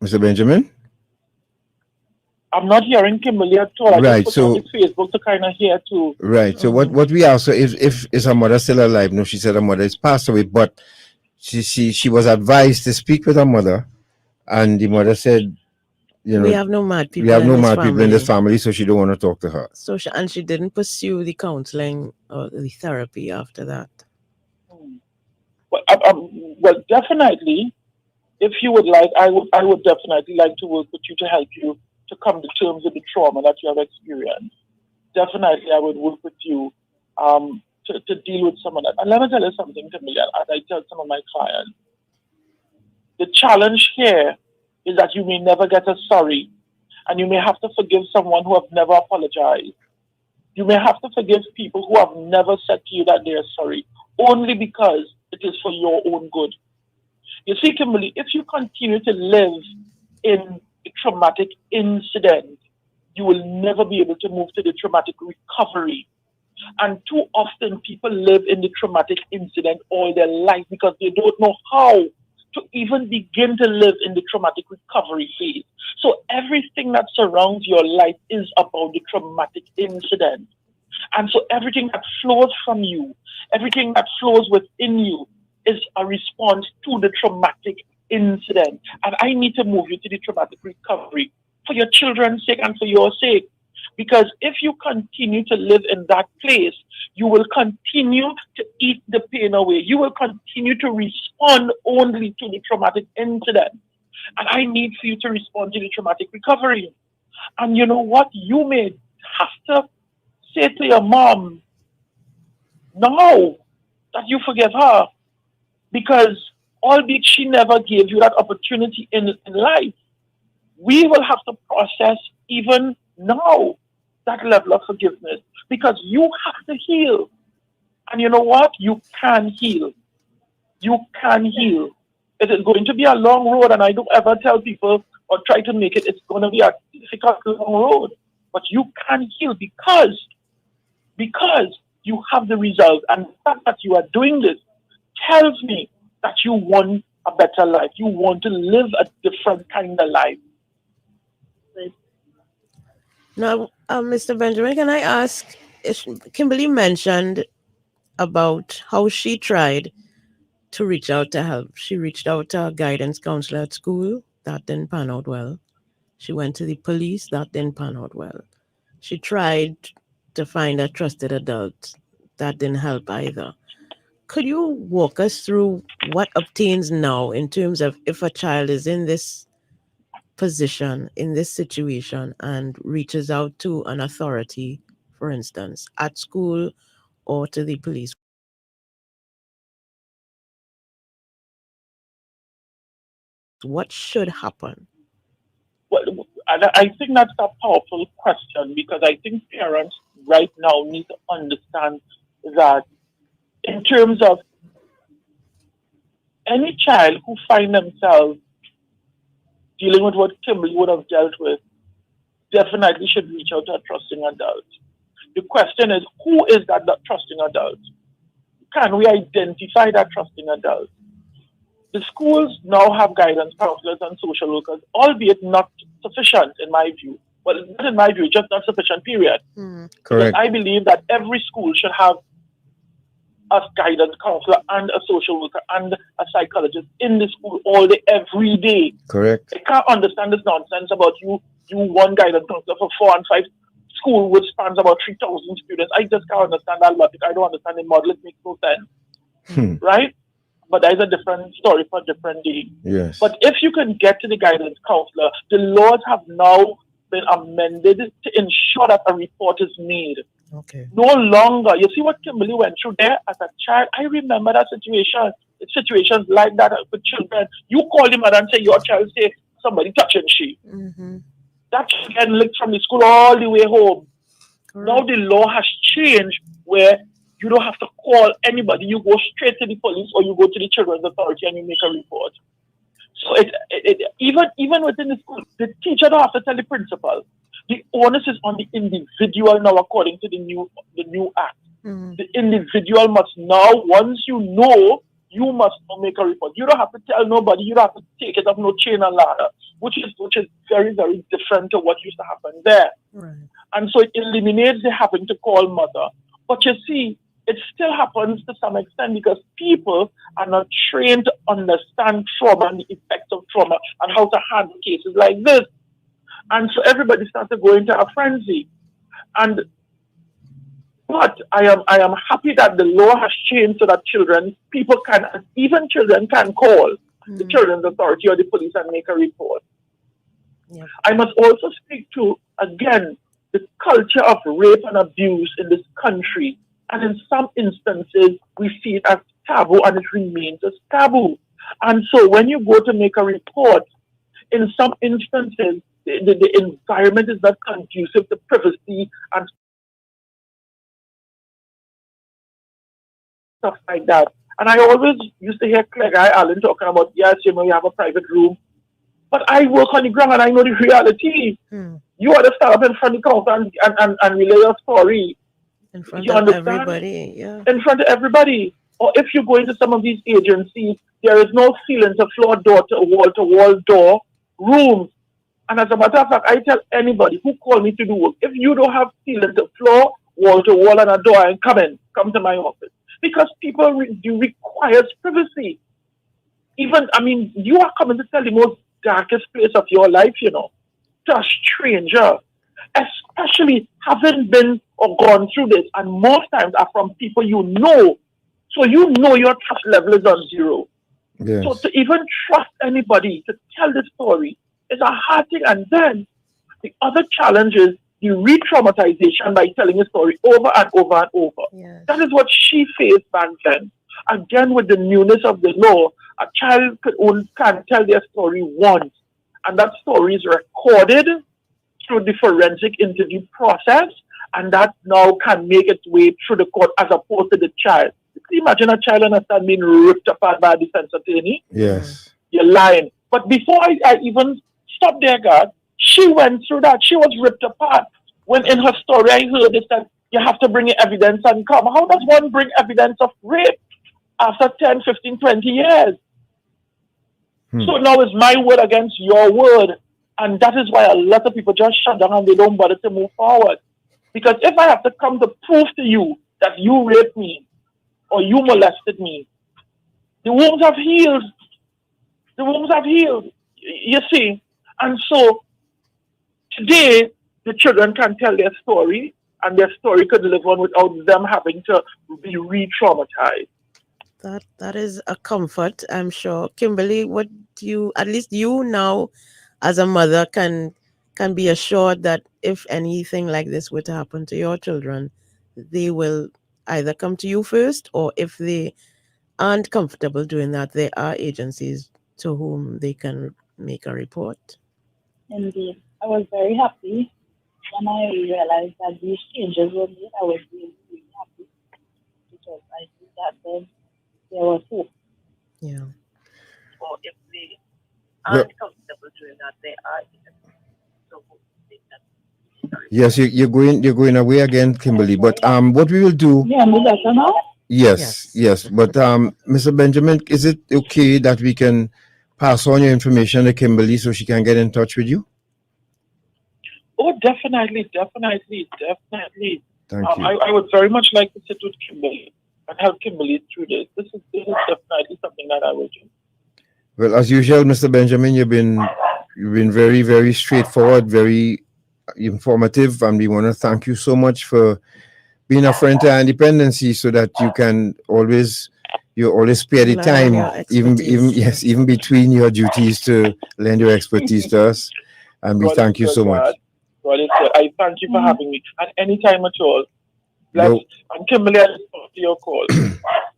Mr. Benjamin? I'm not hearing Kimberly at all. I Right, just put so- on the Facebook to kind of hear too. Right. So what we asked her if is her mother still alive? No, she said her mother is passed away, but she was advised to speak with her mother, and the mother said, you know, We have no mad people. we have in no this mad people in this family. family, so she don't want to talk to her. So she didn't pursue the counseling or the therapy after that. Well, definitely, if you would like, I would definitely like to work with you to help you to come to terms with the trauma that you have experienced. Definitely, I would work with you to deal with some of that. And let me tell you something, Camilla, as I tell some of my clients. The challenge here is that you may never get a sorry, and you may have to forgive someone who have never apologized. You may have to forgive people who have never said to you that they are sorry, only because it is for your own good. You see, Kimberly, if you continue to live in a traumatic incident, you will never be able to move to the traumatic recovery. And too often people live in the traumatic incident all their life because they don't know how to even begin to live in the traumatic recovery phase. So everything that surrounds your life is about the traumatic incident. And so everything that flows from you, everything that flows within you is a response to the traumatic incident. And I need to move you to the traumatic recovery. for your children's sake and for your sake. Because if you continue to live in that place, you will continue to eat the pain away. You will continue to respond only to the traumatic incident. And I need for you to respond to the traumatic recovery. And you know what? You may have to say to your mom, no, that you forgive her. Because albeit she never gave you that opportunity in life, we will have to process even now that level of forgiveness, because you have to heal. And you know what? You can heal. You can heal. It is going to be a long road, and I don't ever tell people or try to make it's going to be a difficult long road. But you can heal because you have the results. And the fact that you are doing this tells me that you want a better life. You want to live a different kind of life. Now, Mr. Benjamin, can I ask, Kimberly mentioned about how she tried to reach out to help. She reached out to a guidance counselor at school. That didn't pan out well. She went to the police. That didn't pan out well. She tried to find a trusted adult. That didn't help either. Could you walk us through what obtains now in terms of if a child is in this position, in this situation, and reaches out to an authority, for instance, at school or to the police? What should happen? Well, I think that's a powerful question, because I think parents right now need to understand that in terms of any child who find themselves dealing with what Kimberly would have dealt with, definitely should reach out to a trusting adult. The question is, who is that trusting adult? Can we identify that trusting adult? The schools now have guidance counselors and social workers, albeit not sufficient in my view. Well, not in my view, just not sufficient, period. Correct. Because I believe that every school should have a guidance counselor and a social worker and a psychologist in the school all day, every day. Correct. I can't understand this nonsense about you one guidance counselor for 4 and 5 school, which spans about 3,000 students. I just can't understand that logic. I don't understand the model. It makes no sense. Right? But that is a different story for a different day. Yes. But if you can get to the guidance counselor, the laws have now been amended to ensure that a report is made. Okay. No longer, you see what Kimberly went through there as a child. I remember that situation. Situations like that with children. You call the mother and say your child say somebody touching she. Mm-hmm. That child getting licked from the school all the way home. Correct. Now the law has changed where you don't have to call anybody. You go straight to the police or you go to the children's authority and you make a report. So even within the school, the teacher don't have to tell the principal. The onus is on the individual now, according to the new act. Mm-hmm. The individual must now, once you know, you must now make a report. You don't have to tell nobody. You don't have to take it up no chain and ladder, which is very, very different to what used to happen there. Right. And so it eliminates the having to call mother. But you see, it still happens to some extent because people are not trained to understand trauma and the effects of trauma and how to handle cases like this. And so everybody starts to go into a frenzy. But I am happy that the law has changed so that even children can call the children's authority or the police and make a report. Yeah. I must also speak to, again, the culture of rape and abuse in this country. And in some instances, we see it as taboo and it remains as taboo. And so when you go to make a report, in some instances, the environment is not conducive to privacy and stuff like that. And I always used to hear Claire Guy Allen talking about, yes, you have a private room. But I work on the ground and I know the reality. You ought to stand up in front of the counter and relay your story. In front of everybody, yeah. In front of everybody. Or if you go into some of these agencies, there is no ceiling to floor door to wall door rooms. And as a matter of fact, I tell anybody who call me to do work, if you don't have ceiling to floor, wall to wall and a door, and come to my office. Because people requires privacy. You are coming to tell the most darkest place of your life, to a stranger, especially having been or gone through this, and most times are from people you know. So you know your trust level is on zero. Yes. So to even trust anybody to tell the story is a hard thing. And then the other challenge is the re-traumatization by telling a story over and over and over. Yes. That is what she faced back then. Again, with the newness of the law, a child can tell their story once, and that story is recorded through the forensic interview process, and that now can make its way through the court as opposed to the child. You can imagine a child on a stand being ripped apart by a defense attorney? Yes. You're lying. But before I even stopped there, God, she went through that. She was ripped apart. When in her story I heard this that you have to bring your evidence and come. How does one bring evidence of rape after 10, 15, 20 years? So now it's my word against your word. And that is why a lot of people just shut down and they don't bother to move forward. Because if I have to come to prove to you that you raped me or you molested me, the wounds have healed. The wounds have healed. You see? And so today, the children can tell their story, and their story could live on without them having to be re-traumatized. That is a comfort, I'm sure. Kimberly, what do you, at least you now as a mother, can be assured that if anything like this were to happen to your children, they will either come to you first, or if they aren't comfortable doing that, there are agencies to whom they can make a report. Indeed. I was very happy when I realized that these changes were made. I was really, really happy because I knew that then there was hope. Yeah. Or if they Well, aren't comfortable doing that, they are so hope they can. yes, you're going away again, Kimberly. But what we will do? Yeah, no better now? Yes. But Mr. Benjamin, is it okay that we can pass on your information to Kimberly so she can get in touch with you? Oh, definitely. Thank you. I would very much like to sit with Kimberly and help Kimberly through this. This is definitely something that I will do. Well, as usual, Mr. Benjamin, you've been very, very straightforward, very informative, and we want to thank you so much for being a friend to our independency, so that you always spare the time, even between your duties, to lend your expertise to us, and we thank you so much. God is good. I thank you for having me at any time at all. Bless. And Kimberly, I look forward to your call.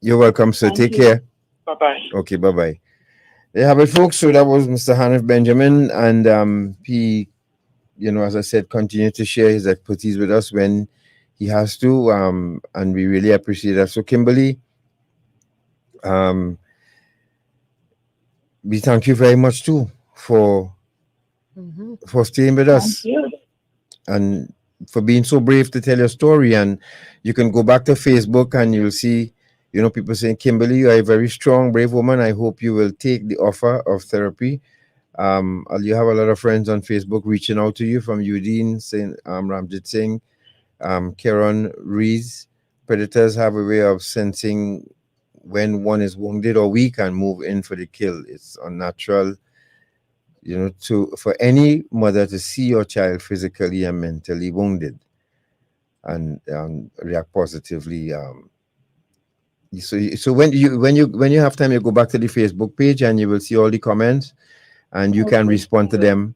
You're welcome, sir. Take care. Bye-bye. Okay, bye-bye. There you have it, folks. So that was Mr. Hanif Benjamin, and he, as I said, continued to share his expertise with us when he has to, and we really appreciate that. So, Kimberly, we thank you very much too for staying with us. Thank you. And for being so brave to tell your story. And you can go back to Facebook and you'll see, people saying, Kimberly, you are a very strong, brave woman. I hope you will take the offer of therapy. You have a lot of friends on Facebook reaching out to you, from Udine, saying, Ramjit Singh, Karen Rees. Predators have a way of sensing when one is wounded or weak and move in for the kill. It's unnatural, for any mother to see your child physically and mentally wounded and react positively. So when you have time, you go back to the Facebook page and you will see all the comments, and you can respond to them.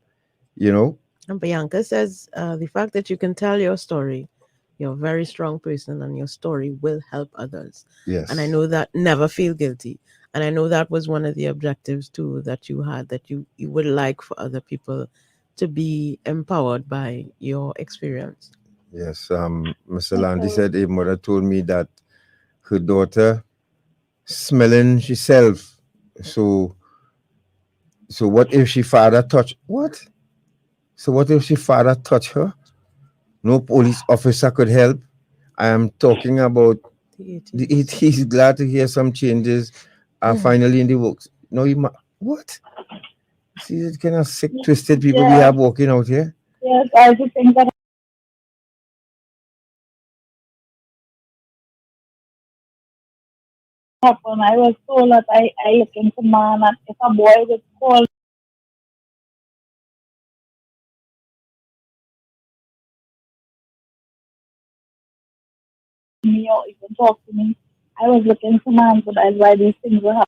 And Bianca says the fact that you can tell your story, you're a very strong person, and your story will help others. Yes. And I know that. Never feel guilty. And I know that was one of the objectives too that you had, that you would like for other people to be empowered by your experience. Yes. Mr. Landy said a mother told me that her daughter smelling herself. So what if she father touch what? So what if she father touch her? No police officer could help. I am talking about the 80s. Glad to hear some changes are finally in the works. No, what? See the kind of sick, twisted people we have walking out here? Yes, I just think that happened. I was told that I look into man, and if a boy would call you even talk to me. I was looking for man, but that's why these things were happening.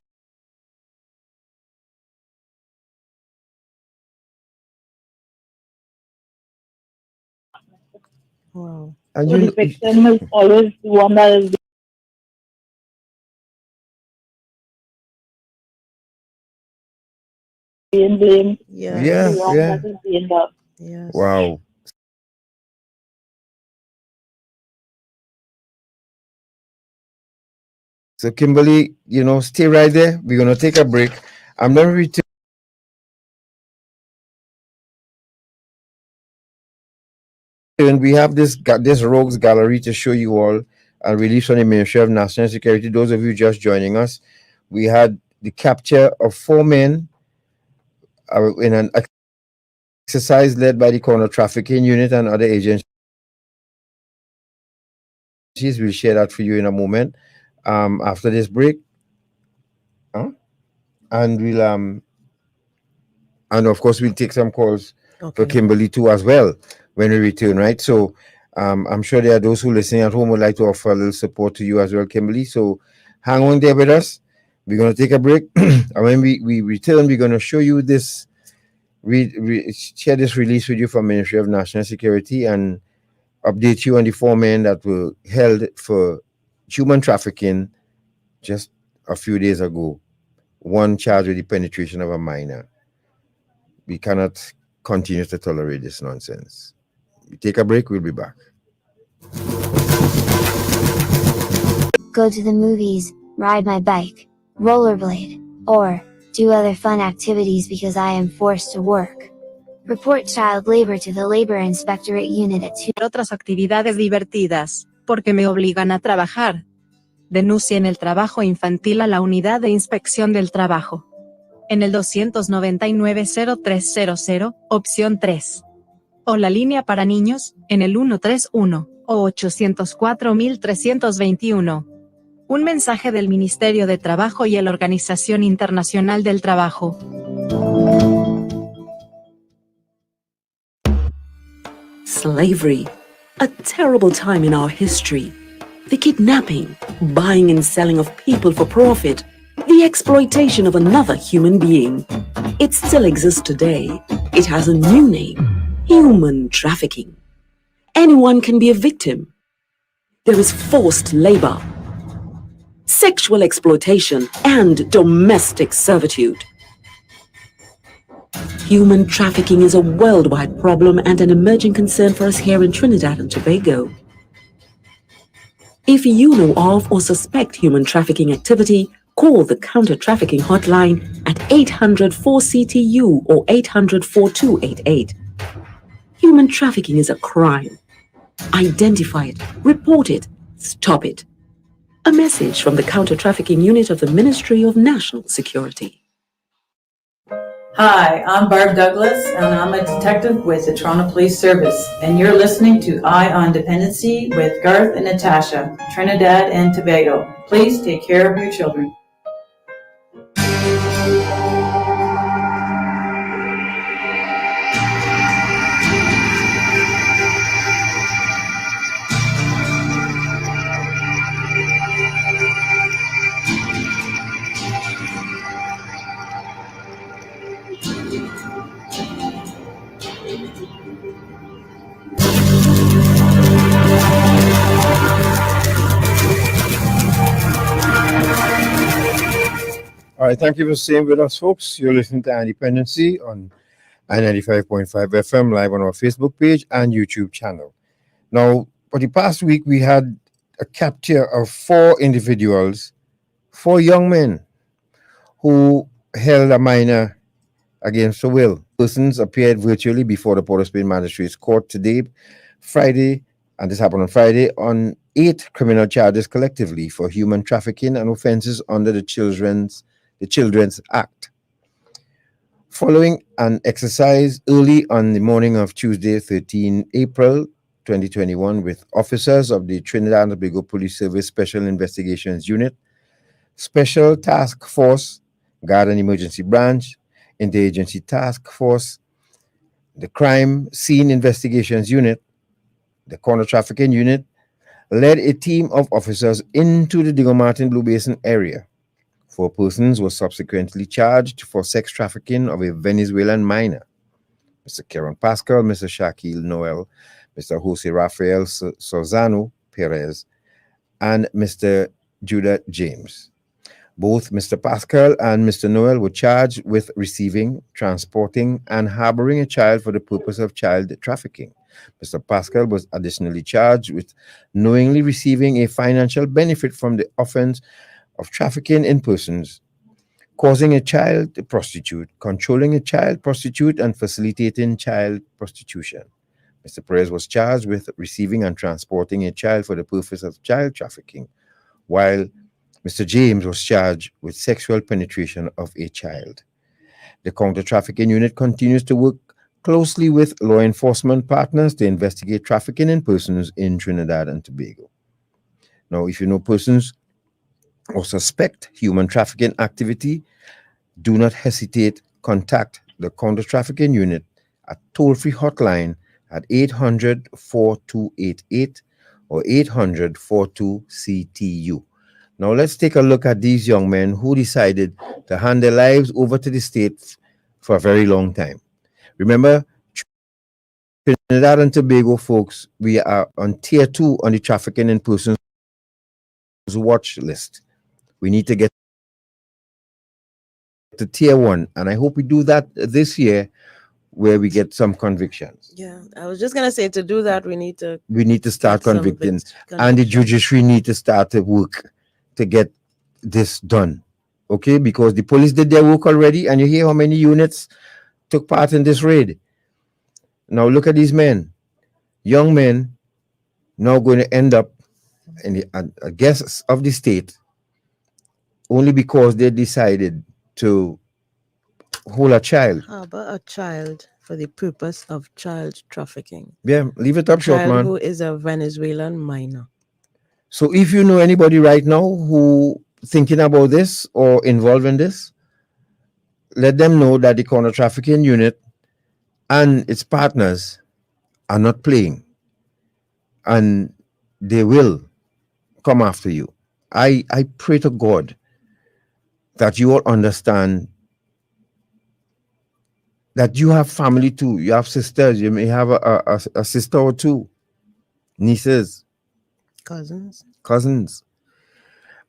Wow. And So the you, victim is always the one that is being blamed. Yes. The wrong that is being done. Yes. wow. So Kimberly, stay right there. We're gonna take a break. I'm gonna return. We have this rogues gallery to show you all and release from the Ministry of National Security. Those of you just joining us, we had the capture of 4 men in an exercise led by the counter trafficking unit and other agencies. We'll share that for you in a moment after this break. And we'll and of course we'll take some calls for Kimberly too as well when we return, right? So I'm sure there are those who listening at home would like to offer a little support to you as well, Kimberly. So hang on there with us. We're going to take a break. And when we return, we're going to show you this, share this release with you from Ministry of National Security and update you on the 4 men that were held for human trafficking just a few days ago. One charged with the penetration of a minor. We cannot continue to tolerate this nonsense. We take a break, we'll be back. Go to the movies, ride my bike, rollerblade, or do other fun activities because I am forced to work. Report child labor to the Labor Inspectorate Unit at 2. Otras actividades divertidas, porque me obligan a trabajar. Denuncien el trabajo infantil a la Unidad de Inspección del Trabajo. En el 299-0300, opción 3. O la línea para niños, en el 131, o 804-321. Un mensaje del Ministerio de Trabajo y la Organización Internacional del Trabajo. Slavery, a terrible time in our history. The kidnapping, buying and selling of people for profit, the exploitation of another human being. It still exists today. It has a new name: human trafficking. Anyone can be a victim. There is forced labor, sexual exploitation, and domestic servitude. Human trafficking is a worldwide problem and an emerging concern for us here in Trinidad and Tobago. If you know of or suspect human trafficking activity, call the Counter-Trafficking Hotline at 800-4CTU or 800-4288. Human trafficking is a crime. Identify it, report it, stop it. A message from the Counter-Trafficking Unit of the Ministry of National Security. Hi, I'm Barb Douglas, and I'm a detective with the Toronto Police Service, and you're listening to Eye on Dependency with Garth and Natasha, Trinidad and Tobago. Please take care of your children. All right, thank you for staying with us, folks. You're listening to Independency on I-95.5 FM, live on our Facebook page and YouTube channel. Now, for the past week, we had a capture of 4 individuals, 4 young men who held a minor against their will. Persons appeared virtually before the Port of Spain Magistrates Court today, Friday, and this happened on Friday, on 8 criminal charges collectively for human trafficking and offenses under the Children's Act. Following an exercise early on the morning of Tuesday, 13 April 2021, with officers of the Trinidad and Tobago Police Service Special Investigations Unit, Special Task Force, Guard and Emergency Branch, Interagency Task Force, the Crime Scene Investigations Unit, the Counter Trafficking Unit, led a team of officers into the Diego Martin Blue Basin area. 4 persons were subsequently charged for sex trafficking of a Venezuelan minor. Mr. Karen Pascal, Mr. Shaquille Noel, Mr. Jose Rafael Sozano Perez, and Mr. Judah James. Both Mr. Pascal and Mr. Noel were charged with receiving, transporting, and harboring a child for the purpose of child trafficking. Mr. Pascal was additionally charged with knowingly receiving a financial benefit from the offense of trafficking in persons, causing a child prostitute, controlling a child prostitute, and facilitating child prostitution. Mr. Perez was charged with receiving and transporting a child for the purpose of child trafficking, while Mr. James was charged with sexual penetration of a child. The counter-trafficking unit continues to work closely with law enforcement partners to investigate trafficking in persons in Trinidad and Tobago. Now, if you know persons or suspect human trafficking activity, do not hesitate. Contact the counter-trafficking unit at toll-free hotline at 800-4288 or 800-42-CTU. Now let's take a look at these young men who decided to hand their lives over to the state for a very long time. Remember, Trinidad and Tobago folks, we are on tier 2 on the trafficking in persons watch list. We need to get to tier 1, and I hope we do that this year, where we get some convictions. Yeah, I was just gonna say, to do that, we need to start convicting, and the judiciary need to start to work to get this done. Okay, because the police did their work already, and you hear how many units took part in this raid. Now look at these men, young men, now going to end up in the guests of the state only because they decided to hold a child. How about a child for the purpose of child trafficking? Yeah, leave it up short, Child man. who is a Venezuelan minor. So if you know anybody right now who thinking about this or involved in this, let them know that the counter trafficking unit and its partners are not playing, and they will come after you. I pray to God that you all understand that you have family too. You have sisters. You may have a sister or two, nieces, cousins,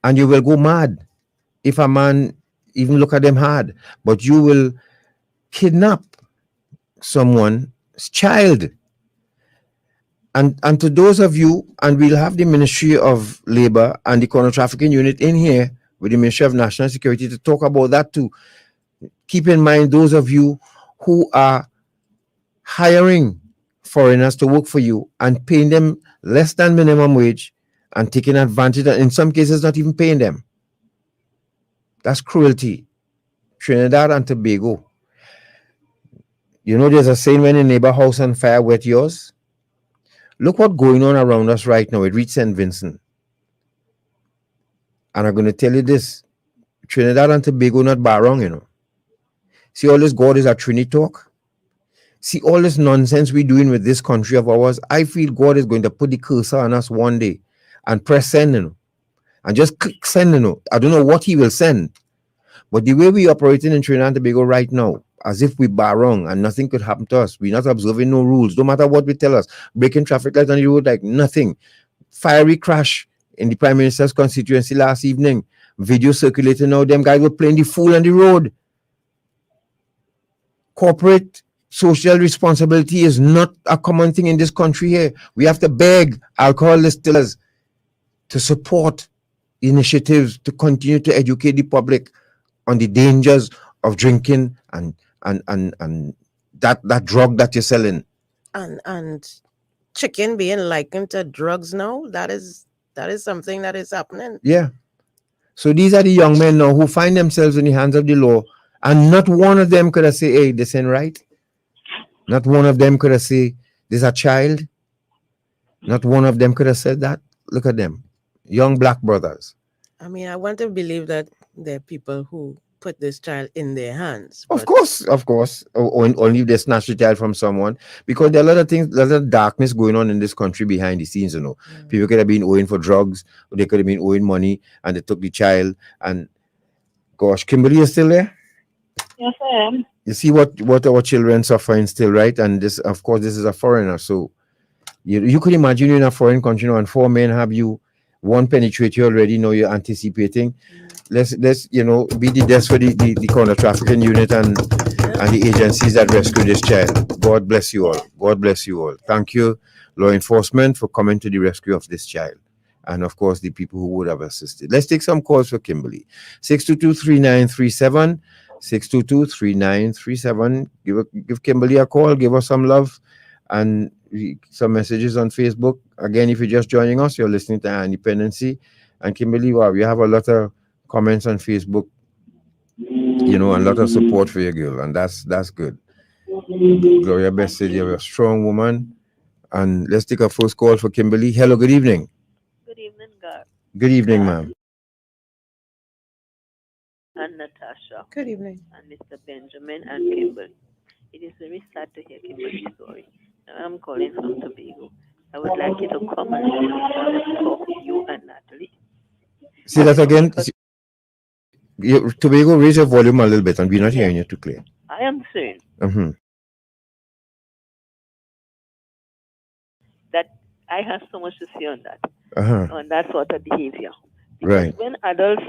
and you will go mad if a man even look at them hard. But you will kidnap someone's child. And to those of you, and we'll have the Ministry of Labor and the counter trafficking unit in here with the Ministry of National Security to talk about that too. Keep in mind those of you who are hiring foreigners to work for you and paying them less than minimum wage and taking advantage, and in some cases not even paying them. That's cruelty. Trinidad and Tobago. You know, there's a saying, when a neighbor house on fire, wet yours. Look what's going on around us right now. It reached St. Vincent. And I'm going to tell you this. Trinidad and Tobago not bar wrong, you know. See all this God is a Trini talk? See all this nonsense we're doing with this country of ours? I feel God is going to put the cursor on us one day and press send, you know. And just click send, you know. I don't know what he will send. But the way we operating in Trinidad and Tobago right now, as if we bar wrong and nothing could happen to us. We're not observing no rules, no matter what we tell us. Breaking traffic lights on the road like nothing. Fiery crash in the Prime Minister's constituency last evening. Video circulating now. Them guys were playing the fool on the road. Corporate social responsibility is not a common thing in this country here. We have to beg alcohol distillers to support initiatives to continue to educate the public on the dangers of drinking and that drug that you're selling. And chicken being likened to drugs now, that is something that is happening. Yeah. So these are the young men now who find themselves in the hands of the law, and not one of them could have said, hey, this ain't right. Not one of them could have said, this is a child. Not one of them could have said that. Look at them. Young black brothers. I mean, I want to believe that there are people who put this child in their hands. Of course. Only if they snatch the child from someone, because there are a lot of things, there's a lot of darkness going on in this country behind the scenes. People could have been owing for drugs, or they could have been owing money, and they took the child. And gosh, Kimberly, you still there? Yes, I am. You see what our children suffering still, right? And this, of course, this is a foreigner, so you could imagine you're in a foreign country now, and 4 men have you, one penetrate you already. Now you're anticipating. Let's be the desk for the counter trafficking unit and the agencies that rescue this child. God bless you all. God bless you all. Thank you, law enforcement, for coming to the rescue of this child, and of course the people who would have assisted. Let's take some calls for Kimberly. 622-3937. 622-3937. Give Kimberly a call. Give us some love and some messages on Facebook. Again, if you're just joining us, you're listening to Our Independency. And Kimberly, wow, you have a lot of comments on Facebook, and a lot of support for your girl, and that's good. Gloria Best said you're a strong woman. And let's take our first call for Kimberly. Hello, good evening. Good evening, God. Good evening, ma'am. And Natasha. Good evening. And Mr. Benjamin and Kimberly. It is very sad to hear Kimberly's story. I'm calling from Tobago. I would like you to come and talk to you and Natalie. Say that again. Tobago, raise your volume a little bit, and we're not hearing you too clear. I am saying that I have so much to say on that, on that sort of behavior. Because right. When adults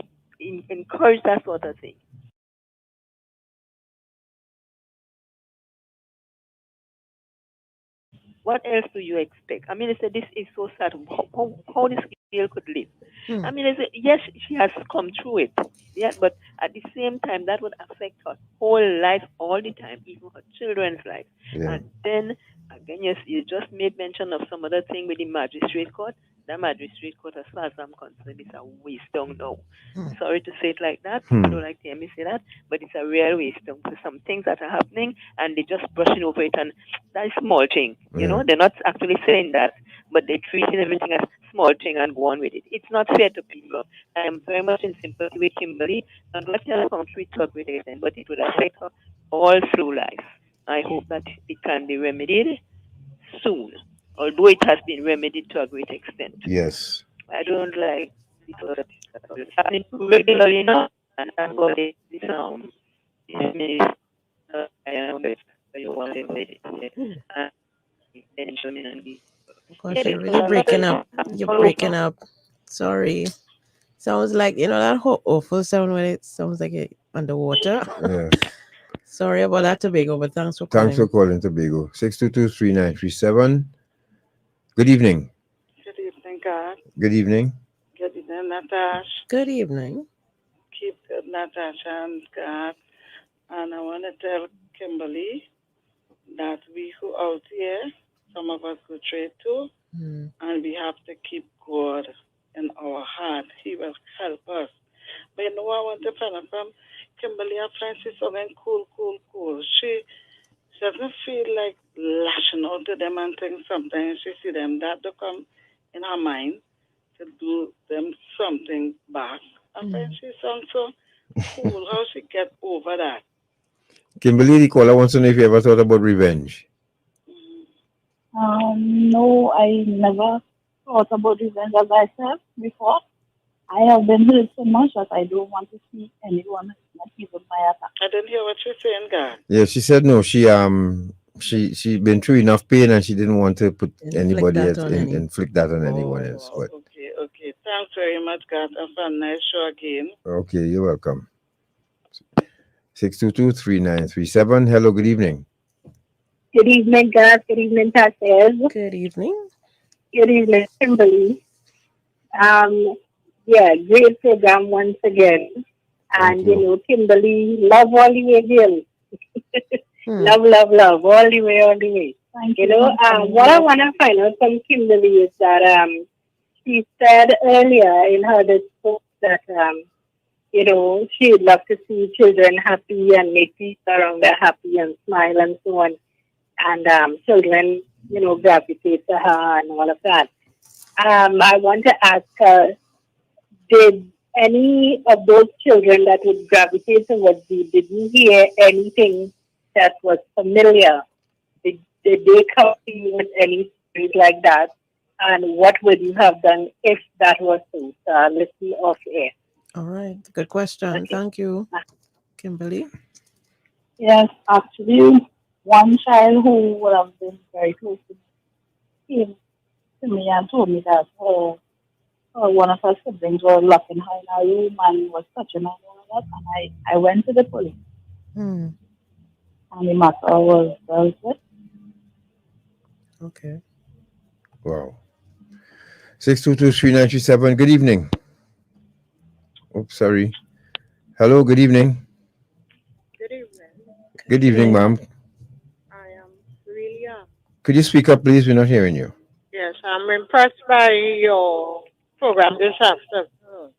encourage that sort of thing, what else do you expect? I mean, this is so sad. How this girl could live. I mean, yes, she has come through it. Yeah, but at the same time, that would affect her whole life all the time, even her children's life. Yeah. And then, again, yes, you just made mention of some other thing with the magistrate court. The magistrate court, as far as I'm concerned, is a waste down now. Sorry to say it like that. People don't like to hear me say that, but it's a real waste down. So some things that are happening, and they're just brushing over it, and that is small thing. You know, they're not actually saying that, but they're treating everything as small thing and go on with it. It's not fair to people. I am very much in sympathy with Kimberly, and what she has come through to a great extent, but it would affect her all through life. I hope that it can be remedied soon, although it has been remedied to a great extent. Yes. I don't like it's happening regularly now, and thank God this Gosh, you're really breaking up. You're breaking up. Sorry. Sounds like, that whole awful sound when it sounds like it underwater. Yes. Sorry about that, Tobago, but thanks for calling. Thanks for calling, Tobago. 622-3937. Good evening. Good evening, God. Good evening. Good evening, Natasha. Good evening. Keep good, Natasha and God. And I want to tell Kimberly that we who out here, some of us go straight too, and we have to keep God in our heart. He will help us. But I want to find out from Kimberly, her friend, she's so cool. She doesn't feel like lashing out to them and things. Sometimes she see them that to come in her mind to do them something back. And then she sounds so cool. How she get over that? Kimberly, the caller wants to know if you ever thought about revenge. No, I never thought about revenge as I said before. I have been hurt so much that I don't want to see anyone, not even my attack. I didn't hear what you're saying, God. Yeah, she said no. She been through enough pain, and she didn't want to put anybody else inflict that on anyone else. But Okay. Thanks very much, God. Have a nice show again. okay, you're welcome. 622-3937. Hello, good evening. Good evening, God. Good evening, Tasha. Good evening. Good evening, Kimberly. Great program once again. And, Kimberly, love all the way, girl. Love, all the way. Thank you. What I want to find out from Kimberly is that she said earlier in her discourse that, she'd love to see children happy and make people around there happy and smile and so on. And children, gravitate to her and all of that. I want to ask her, did any of those children that would gravitate towards you, did you hear anything that was familiar? Did they come to you with any stories like that? And what would you have done if that was so? Listen off air. All right. Good question. Okay. Thank you, Kimberly. Yes, actually, one child who would have been very close to me came to me and told me that one of her siblings were locking her in a room and was touching her and all that. And I went to the police, Hmm. and the matter was dealt with. Okay. Wow. 622-3937. Good evening. Oops, sorry. Hello, good evening. Good evening. Good evening, ma'am. I am really Could you speak up, please? We're not hearing you. yes, I'm impressed by your program this afternoon.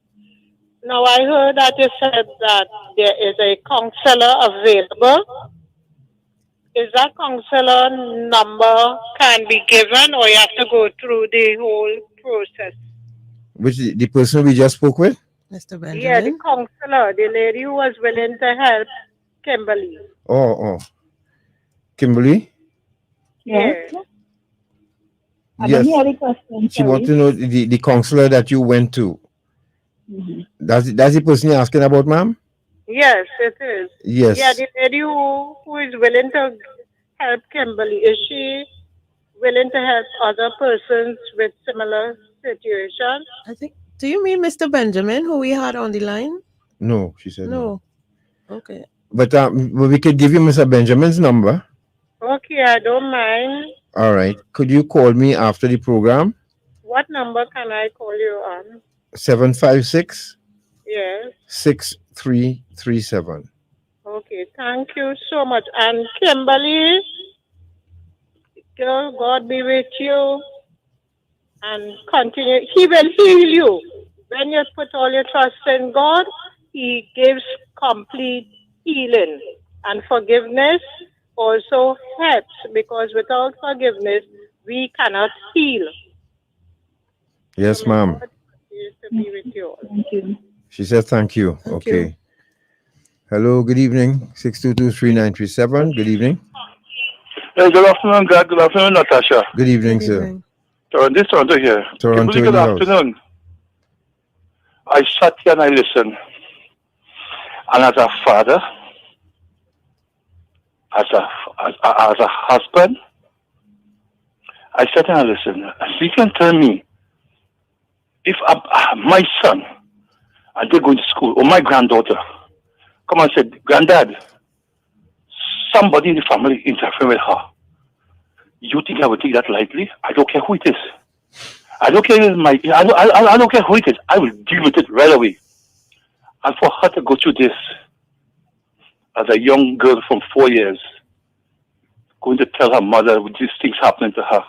Now I heard that you said that there is a counselor available. Is that counselor number can be given, or you have to go through the whole process? Which the person we just spoke with? Mr. Yeah, the counselor, the lady who was willing to help Kimberly. Oh. Kimberly? Yes. Yes. hear the question, She wants to know the counselor that you went to. Mm-hmm. That's the person you're asking about, ma'am? Yes, it is. Yes. Yeah, the lady who is willing to help Kimberly, is she willing to help other persons with similar situations? I think. Do you mean Mr. Benjamin, who we had on the line? No, she said no. No. Okay. But we could give you Mr. Benjamin's number. Okay, I don't mind. All right. Could you call me after the program? What number can I call you on? 756 Yes. 6337. Okay, thank you so much. And Kimberly, girl, God be with you and continue. He will heal you. When you put all your trust in God, He gives complete healing. And forgiveness also helps, because without forgiveness, we cannot heal. Yes, ma'am. God is to be with you. Thank you. She said thank you. Okay. Hello, good evening. 622-3937. Good evening. Hey, good afternoon, God. Good afternoon, Natasha. Good evening, sir. Toronto here. Toronto Kimberly, in good the house. afternoon. I sat here and I listened. And as a father, as a husband, I sat here and listened. And you can tell me, if my son, and they're going to school, or my granddaughter, come and said, Granddad, somebody in the family interfere with her. You think I would take that lightly? I don't care who it is. I don't care I don't care who it is. I will deal with it right away. And for her to go through this as a young girl from 4 years, going to tell her mother these things happening to her,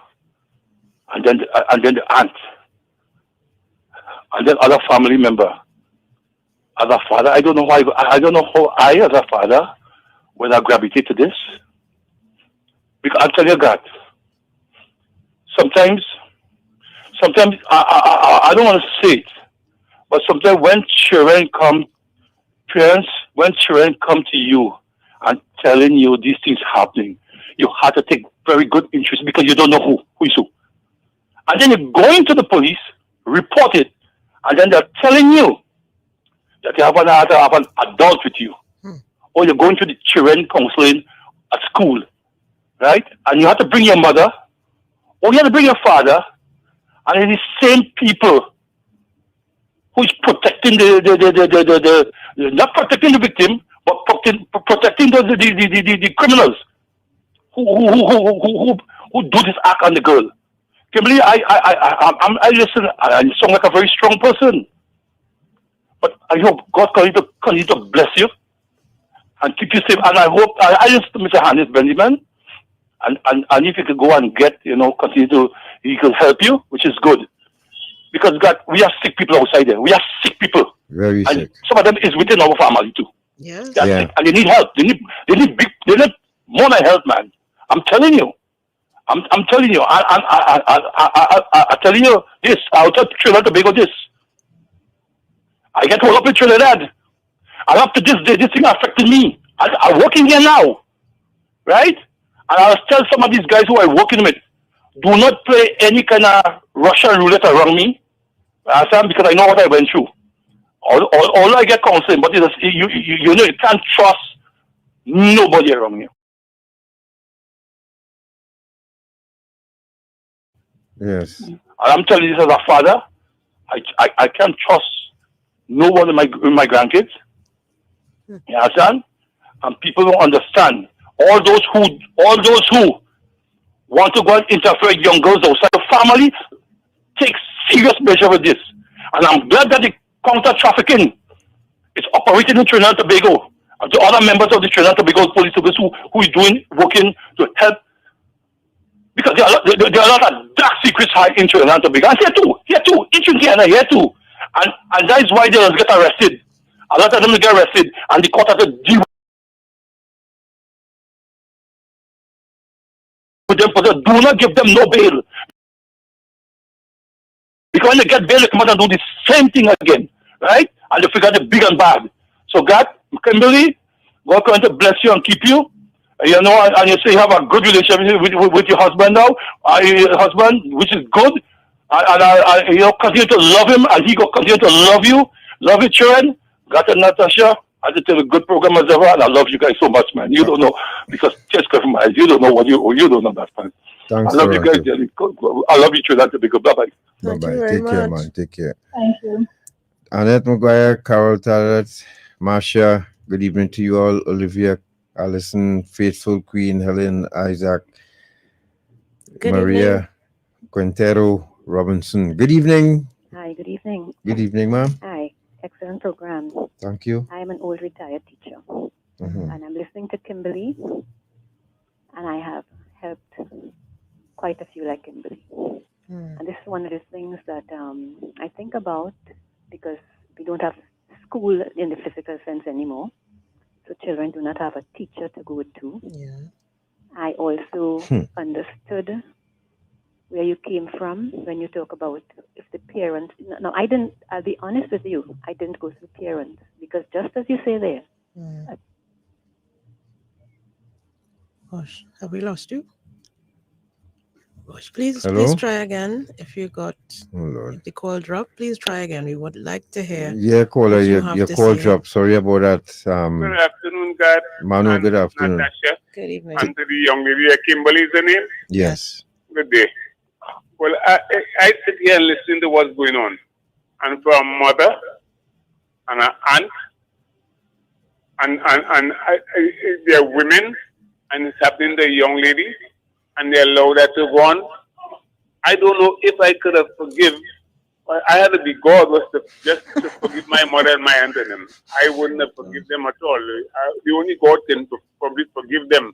and then the aunt, and then other family member, as a father, I don't know how I as a father will I gravitate to this. Because I'll tell you God, sometimes I don't want to say it, but sometimes when children come to you and telling you these things happening, you have to take very good interest, because you don't know who is who. And then you're going to the police, report it, and then they're telling you that you have an adult with you. Or you're going to the children counseling at school, right? And you have to bring your mother, or you have to bring your father, and it's the same people who is protecting not protecting the victim, but protecting the criminals who do this act on the girl. Kimberly, I listen. I sound like a very strong person, but I hope God continue to bless you and keep you safe. And I hope I listen to Mr. Hannes Benjamin, and if you could go and get, he can help you, which is good. Because God, we have sick people outside there. We have sick people. Very and sick. Some of them is within our family too. Yes. They are sick, and they need help. They need more than help, man. I'm telling you. I'm telling you. I'm telling you this. I'll tell Trinidad and Tobago this. I get all up in Trinidad. And up to this day, this thing affected me. I'm working here now, right? And I'll tell some of these guys who I'm working with, do not play any kind of Russian roulette around me, understand? Because I know what I went through. All I get counseling, but you know you can't trust nobody around you. Yes. And I'm telling you this as a father, I can't trust no one in my grandkids. You understand? And people don't understand. All those who want to go and interfere with young girls outside the family, take serious measure with this. And I'm glad that the counter trafficking is operating in Trinidad and Tobago. And the other members of the Trinidad and Tobago Police Service who is working to help. Because there are a lot of dark secrets hiding in Trinidad and Tobago. And here too, in Trinidad, here too. And that is why they get arrested. A lot of them get arrested, and the court has to deal with them. Do not give them no bail. Because when they get bail, they come out and do the same thing again, right? And they figure they're big and bad. So God, Kimberly, God going to bless you and keep you. You know, and you say you have a good relationship with your husband now, which is good. And you know, continue to love him, and he will continue to love you. Love you, children. God and Natasha, I just tell a good program as ever, and I love you guys so much, man. You don't know, because just from my eyes, you don't know what you don't know that, man. Thanks, I love you guys, dearly. I love you, children. Bye-bye. Bye-bye. Take care, man. Take care. Thank you. Annette McGuire, Carol Talbot, Marsha, good evening to you all. Olivia, Allison, Faithful Queen, Helen, Isaac, Good Maria, evening. Quintero, Robinson. Good evening. Hi, good evening. Good evening, ma'am. Hi, excellent program. Thank you. I am an old retired teacher, and I'm listening to Kimberly, and I have helped quite a few like Kimberly. And this is one of the things that I think about because we don't have school in the physical sense anymore. So children do not have a teacher to go to. Yeah. I also understood where you came from when you talk about if the parents. No, I didn't. I'll be honest with you. I didn't go to the parents because just as you say there. Gosh, have we lost you? Gosh, please Hello? try again. If you got if the call dropped, please try again. We would like to hear. Yeah, caller, what you your have to call say. dropped. Sorry about that. Good afternoon, God. Manu, and good afternoon. Natasha. Good evening. And to the young lady, Kimberly is the name. Yes. Good day. Well, I sit here and listen to what's going on. And for a mother and an aunt, and they're women, and it's happening to a young lady, and they allow that to go on. I don't know if I could have forgiven. I had to be God was just to forgive my mother and my aunt and them. I wouldn't have forgiven them at all. The only God can probably forgive them.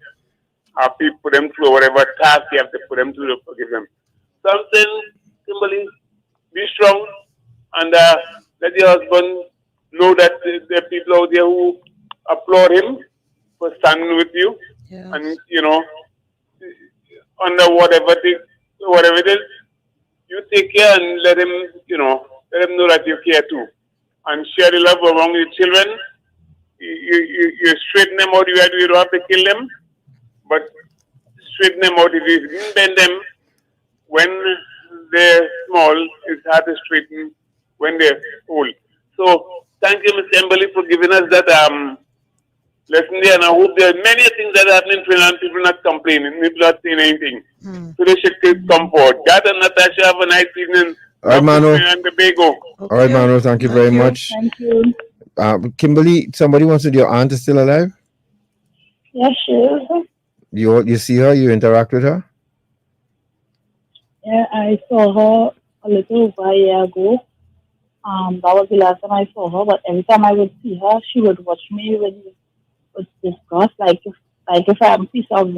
After you put them through whatever task you have to put them through to forgive them. So I'm saying, Kimberly, be strong and let your husband know that there are people out there who applaud him for standing with you. Yes. And, you know, under whatever it is, you take care and let him know that you care too. And share the love among your children. You straighten them out, you don't have to kill them, but straighten them out. If you didn't bend them when they're small, it's hard to straighten when they're old. So thank you, Ms. Kimberly, for giving us that lesson there. And I hope there are many things that happen in Trinidad, people not complaining, people not saying anything. So they should come forward. God and Natasha, have a nice evening. All right, Manu. And Tobago. All right, Manu. Thank you very much. Thank you. Kimberly, somebody wants to know, your aunt is still alive? Yes, she is. You see her? You interact with her? Yeah, I saw her a little over a year ago. That was the last time I saw her. But every time I would see her, she would watch me with disgust, like if I'm a piece of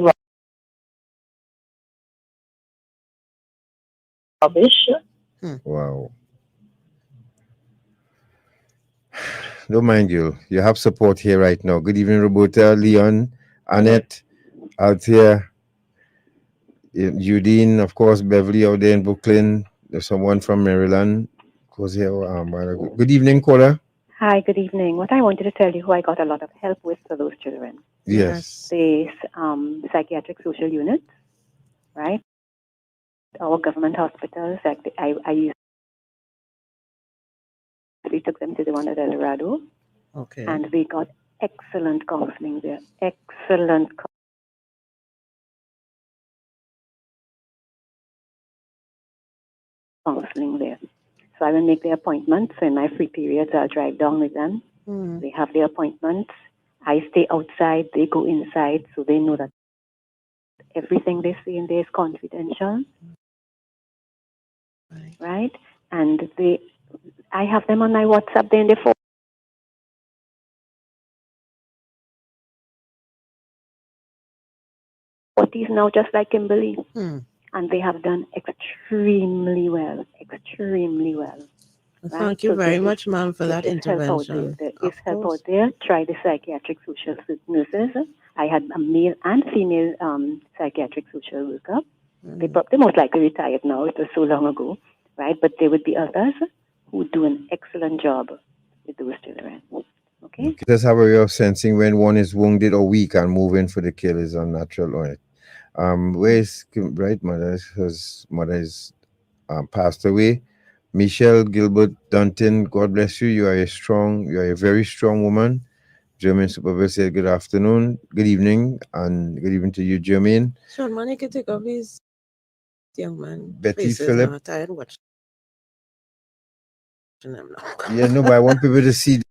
rubbish. Wow. Don't mind you. You have support here right now. Good evening, Roberta, Leon, Annette, out here. Eugene, of course, Beverly out there in Brooklyn. There's someone from Maryland. Goes here. Good evening, caller. Hi, good evening. What I wanted to tell you who I got a lot of help with for those children. Yes. The psychiatric social units, right? Our government hospitals. I usually took them to the one at El Dorado. Okay. And we got excellent counseling there. Excellent counseling there. So I will make the appointments. So in my free periods, I'll drive down with them. They have their appointments. I stay outside. They go inside. So they know that everything they say in there is confidential. Right? And I have them on my WhatsApp. They're in their 40s now, just like Kimberly. And they have done extremely well. Extremely well. Well, thank you very much, ma'am, for that intervention. There is help out there. Try the psychiatric social nurses. I had a male and female psychiatric social worker. They most likely retired now. It was so long ago, right? But there would be others who do an excellent job with those children. Okay? Just have a way of sensing when one is wounded or weak and moving for the kill is unnatural. Right? Where's right mother? His mother is passed away. Michelle Gilbert Dunton, God bless you. You are a very strong woman. Jermaine Supervisor said good afternoon, good evening, and good evening to you, Jermaine. Sure, man, you can take off these young man Betty faces. Phillip. I'm tired watching them now. Yeah, no, but I want people to see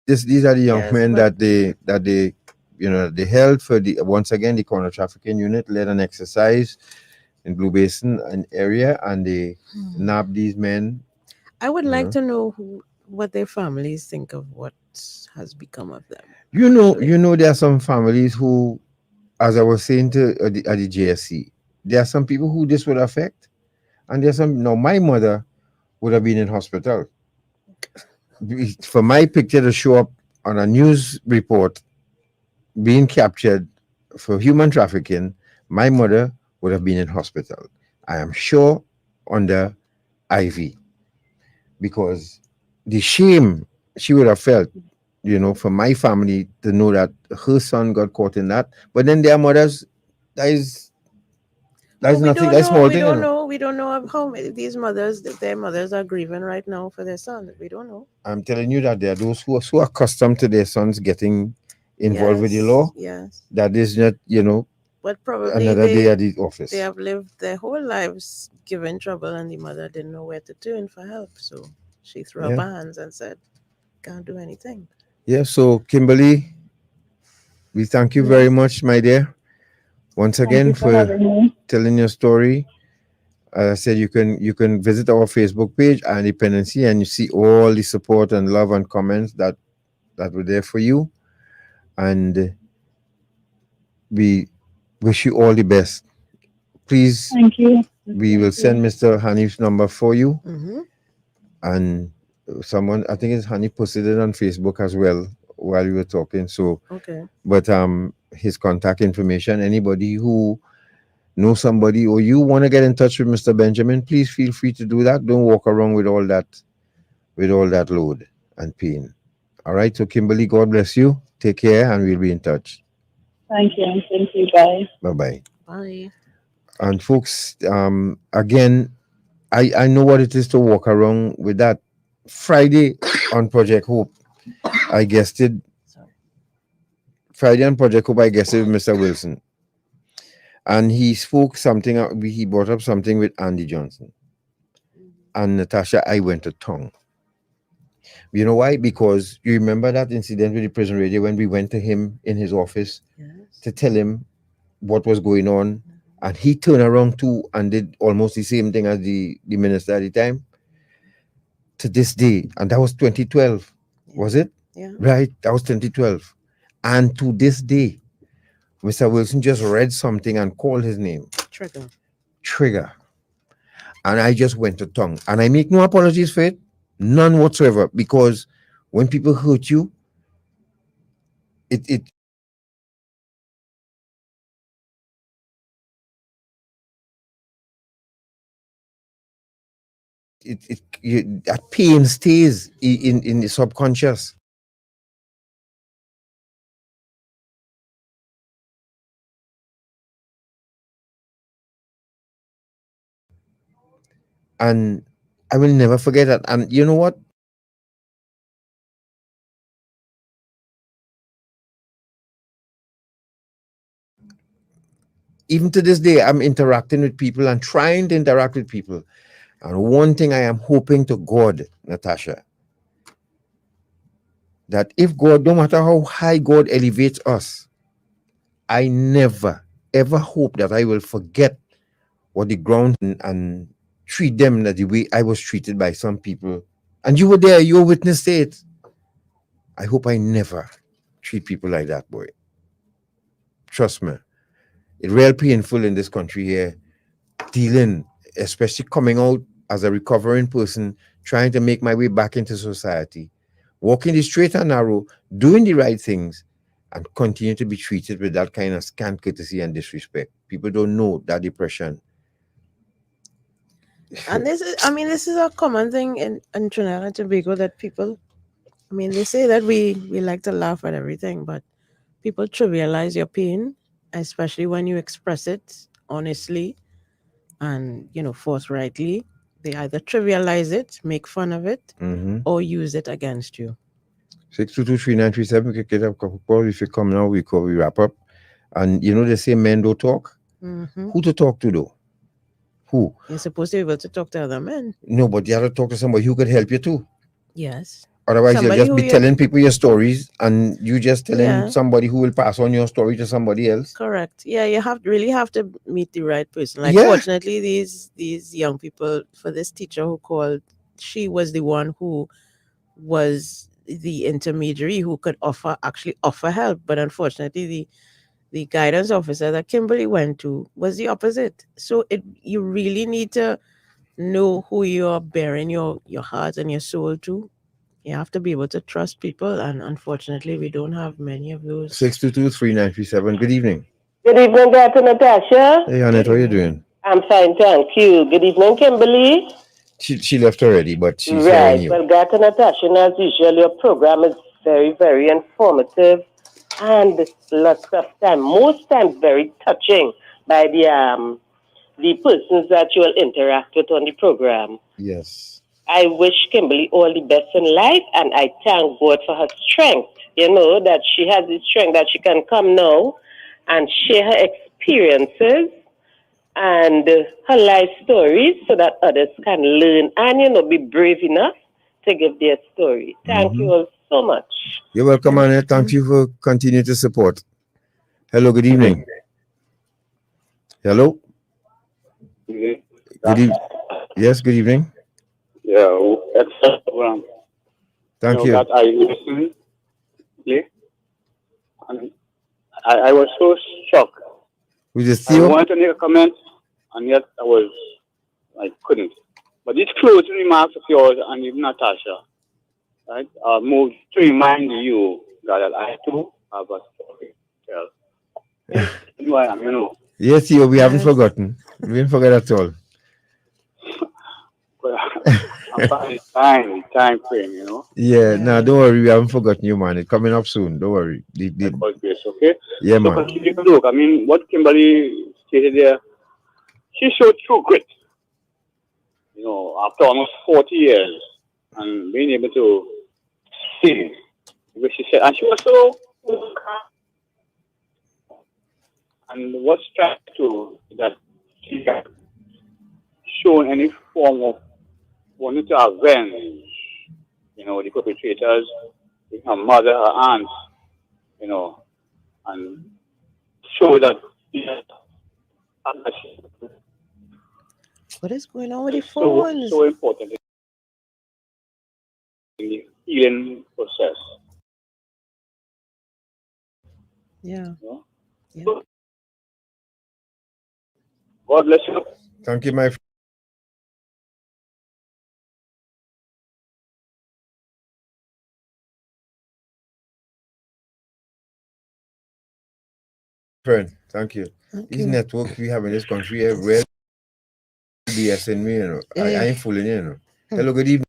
this. These are the young men that they they held for the once again the counter trafficking unit led an exercise in Blue Basin and area, and they nabbed these men. I would like to know what their families think of what has become of them. You know, there are some families who, as I was saying at the JSC, there are some people who this would affect, and there's some. Now, my mother would have been in hospital. For my picture to show up on a news report being captured for human trafficking, my mother would have been in hospital. I am sure under IV, because the shame she would have felt, for my family to know that her son got caught in that. But then their mothers, that is nothing. That's small thing. We don't know how many these mothers, their mothers are grieving right now for their son. We don't know. I'm telling you that there are those who are so accustomed to their sons getting involved with the law. Yes. That is not, but probably another day at the office. They have lived their whole lives given trouble, and the mother didn't know where to turn for help. So she threw up her hands and said, "Can't do anything." Yeah. So Kimberly, we thank you very much, my dear, once again for telling your story. As I said, you can visit our Facebook page, Our Independency, and you see all the support and love and comments that were there for you. And we wish you all the best. Please, thank you. We will send Mr. Hanif's number for you. And someone, I think it's Hanif, posted it on Facebook as well while we were talking. So, but his contact information, anybody who know somebody or you want to get in touch with Mr. Benjamin, please feel free to do that. Don't walk around with all that load and pain. All right. So Kimberly, God bless you. Take care, and we'll be in touch. Thank you. Thank you. Bye. Bye-bye. Bye. And folks, again, I know what it is to walk around with that. Friday on Project Hope, I guested. Friday on Project Hope, I guested with Mr. Wilson. And he spoke something, he brought up something with Andy Johnson. And Natasha, I went to tongue. You know why? Because you remember that incident with the prison radio when we went to him in his office to tell him what was going on. And he turned around too and did almost the same thing as the minister at the time. To this day, and that was 2012, was it? Yeah. Right, that was 2012. And to this day, Mr. Wilson just read something and called his name. Trigger. And I just went to tongue. And I make no apologies for it, none whatsoever, because when people hurt you, it that pain stays in the subconscious. And I will never forget that. And you know what? Even to this day, I'm interacting with people and trying to interact with people. And one thing I am hoping to God, Natasha, that if God, no matter how high God elevates us, I never, ever hope that I will forget what the ground and treat them that the way I was treated by some people. And you were there, you witnessed it. I hope I never treat people like that, boy. Trust me. It's real painful in this country here, dealing, especially coming out as a recovering person, trying to make my way back into society, walking the straight and narrow, doing the right things, and continue to be treated with that kind of scant courtesy and disrespect. People don't know that depression. And this is a common thing in Trinidad and Tobago that people, they say that we like to laugh at everything, but people trivialize your pain, especially when you express it honestly and, forthrightly. They either trivialize it, make fun of it, or use it against you. 6223937, get up, call. If you come now, we wrap up. And they say men don't talk. Who to talk to though? Who? You're supposed to be able to talk to other men. No, but you have to talk to somebody who could help you too. Yes. Otherwise, you'll just be telling people your stories, and you just telling somebody who will pass on your story to somebody else. Correct. Yeah, you really have to meet the right person. Like, Yeah. fortunately, these young people, for this teacher who called, she was the one who was the intermediary who could actually offer help. But unfortunately, the guidance officer that Kimberly went to was the opposite. So you really need to know who you're bearing your heart and your soul to. You have to be able to trust people, and unfortunately, we don't have many of those. 6223937. Good evening. Good evening, Dr. Natasha. Hey, Annette, how are you doing? I'm fine, thank you. Good evening, Kimberly. She left already, but she's right. hearing you. Well, Dr. Natasha, as usual, your program is very, very informative and lots of time, most times very touching by the persons that you will interact with on the program. Yes. I wish Kimberly all the best in life, and I thank God for her strength, that she has the strength that she can come now and share her experiences and her life stories so that others can learn and, be brave enough to give their story. Thank you all so much. You're welcome, Annette. Thank you for continuing to support. Hello, good evening. Hello. Good evening. Yes, good evening. Yeah, that's the program. Thank you. That I listened, and I was so shocked. We just I wanted to make a comment, and yet I couldn't. But these closing remarks of yours and even Natasha, right, moved to remind you that I too have a story to tell. You know I am, Yes, we haven't forgotten. We didn't forget at all. Time frame, Yeah, no, don't worry. We haven't forgotten you, man. It's coming up soon. Don't worry. Okay? Yeah, so man. Continue to look. What Kimberly stated there, she showed true grit. After almost 40 years and being able to see, which she said, and she was so. And what's trying to that she had shown any form of wanting to avenge, the perpetrators, her mother, her aunts, and show that. What is going on with the phones? So important in the healing process. Yeah. God bless you. Thank you, my friend. Thank you. These networks we have in this country are rare BS in me, I ain't fooling you, Hello, good evening.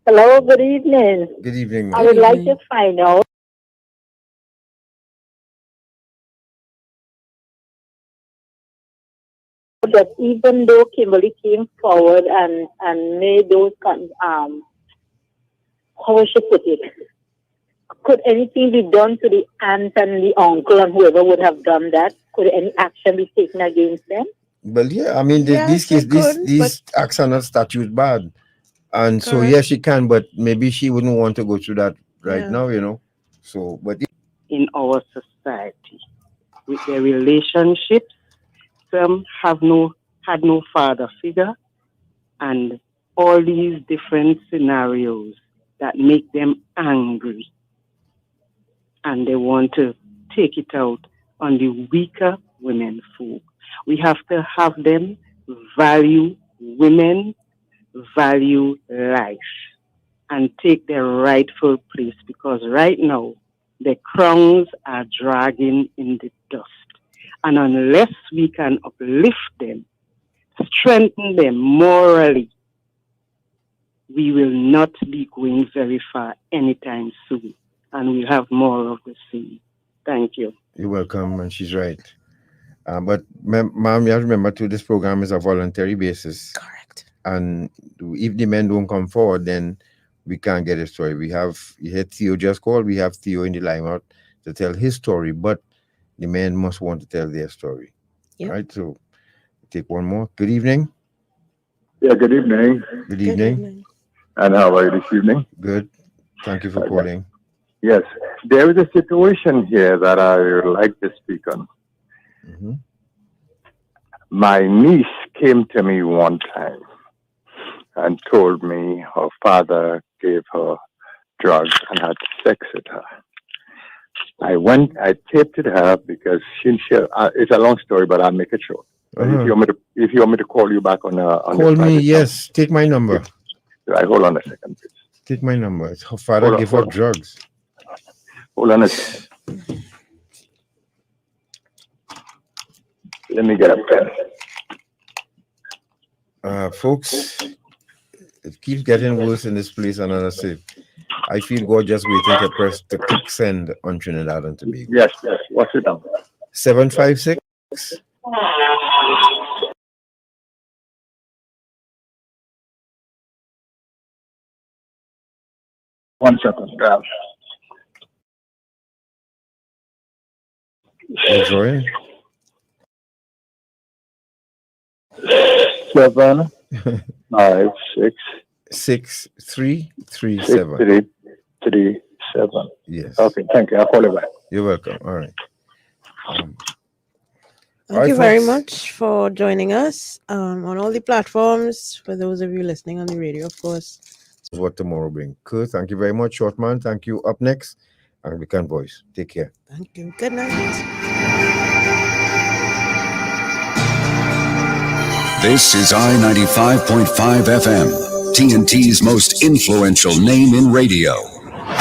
Hello, good evening. Good evening. I would like to find out that even though Kimberly came forward and made those how should I put it? Could anything be done to the aunt and the uncle and whoever would have done that? Could any action be taken against them? Well, yeah, I mean, these acts are not statute bad. And so, Correct. yes, she can, but maybe she wouldn't want to go through that right now, you know. So, but in our society, with their relationships, some had no father figure, and all these different scenarios that make them angry, and they want to take it out on the weaker women folk. We have to have them value women, value life, and take their rightful place, because right now the crowns are dragging in the dust. And unless we can uplift them, strengthen them morally, we will not be going very far anytime soon. And we'll have more of the same. Thank you. you're welcome, and she's right. But, ma'am, you have to remember too, this program is a voluntary basis. Correct. And if the men don't come forward, then we can't get a story. You had Theo just called. We have Theo in the lineup to tell his story, but the men must want to tell their story. Yep. Right? So, take one more. Good evening. Yeah, good evening. Good evening. And how are you this evening? Good. Thank you for calling. Yes, there is a situation here that I would like to speak on. Mm-hmm. My niece came to me one time and told me her father gave her drugs and had sex with her. I taped it her because it's a long story, but I'll make it short. But if you want me to call you back on Call me, yes. Take my number. Right, hold on a second, please. Take my number. Her father gave her drugs. Hold on a second. Let me get a pen. Folks, it keeps getting worse in this place, and as I say, I feel God just waiting to press the click send on Trinidad and Tobago. Yes. What's it number? 756. One second. That's right. 7 5 6 6337. 6337. Yes. Okay, thank you. I'll call you back. You're welcome. All right. Thank you very much for joining us on all the platforms. For those of you listening on the radio, of course. What tomorrow brings. Cool. Thank you very much, Shortman. Thank you. Up next, Anglican Voice. Take care. Thank you. Good night. This is I-95.5 FM, TNT's most influential name in radio.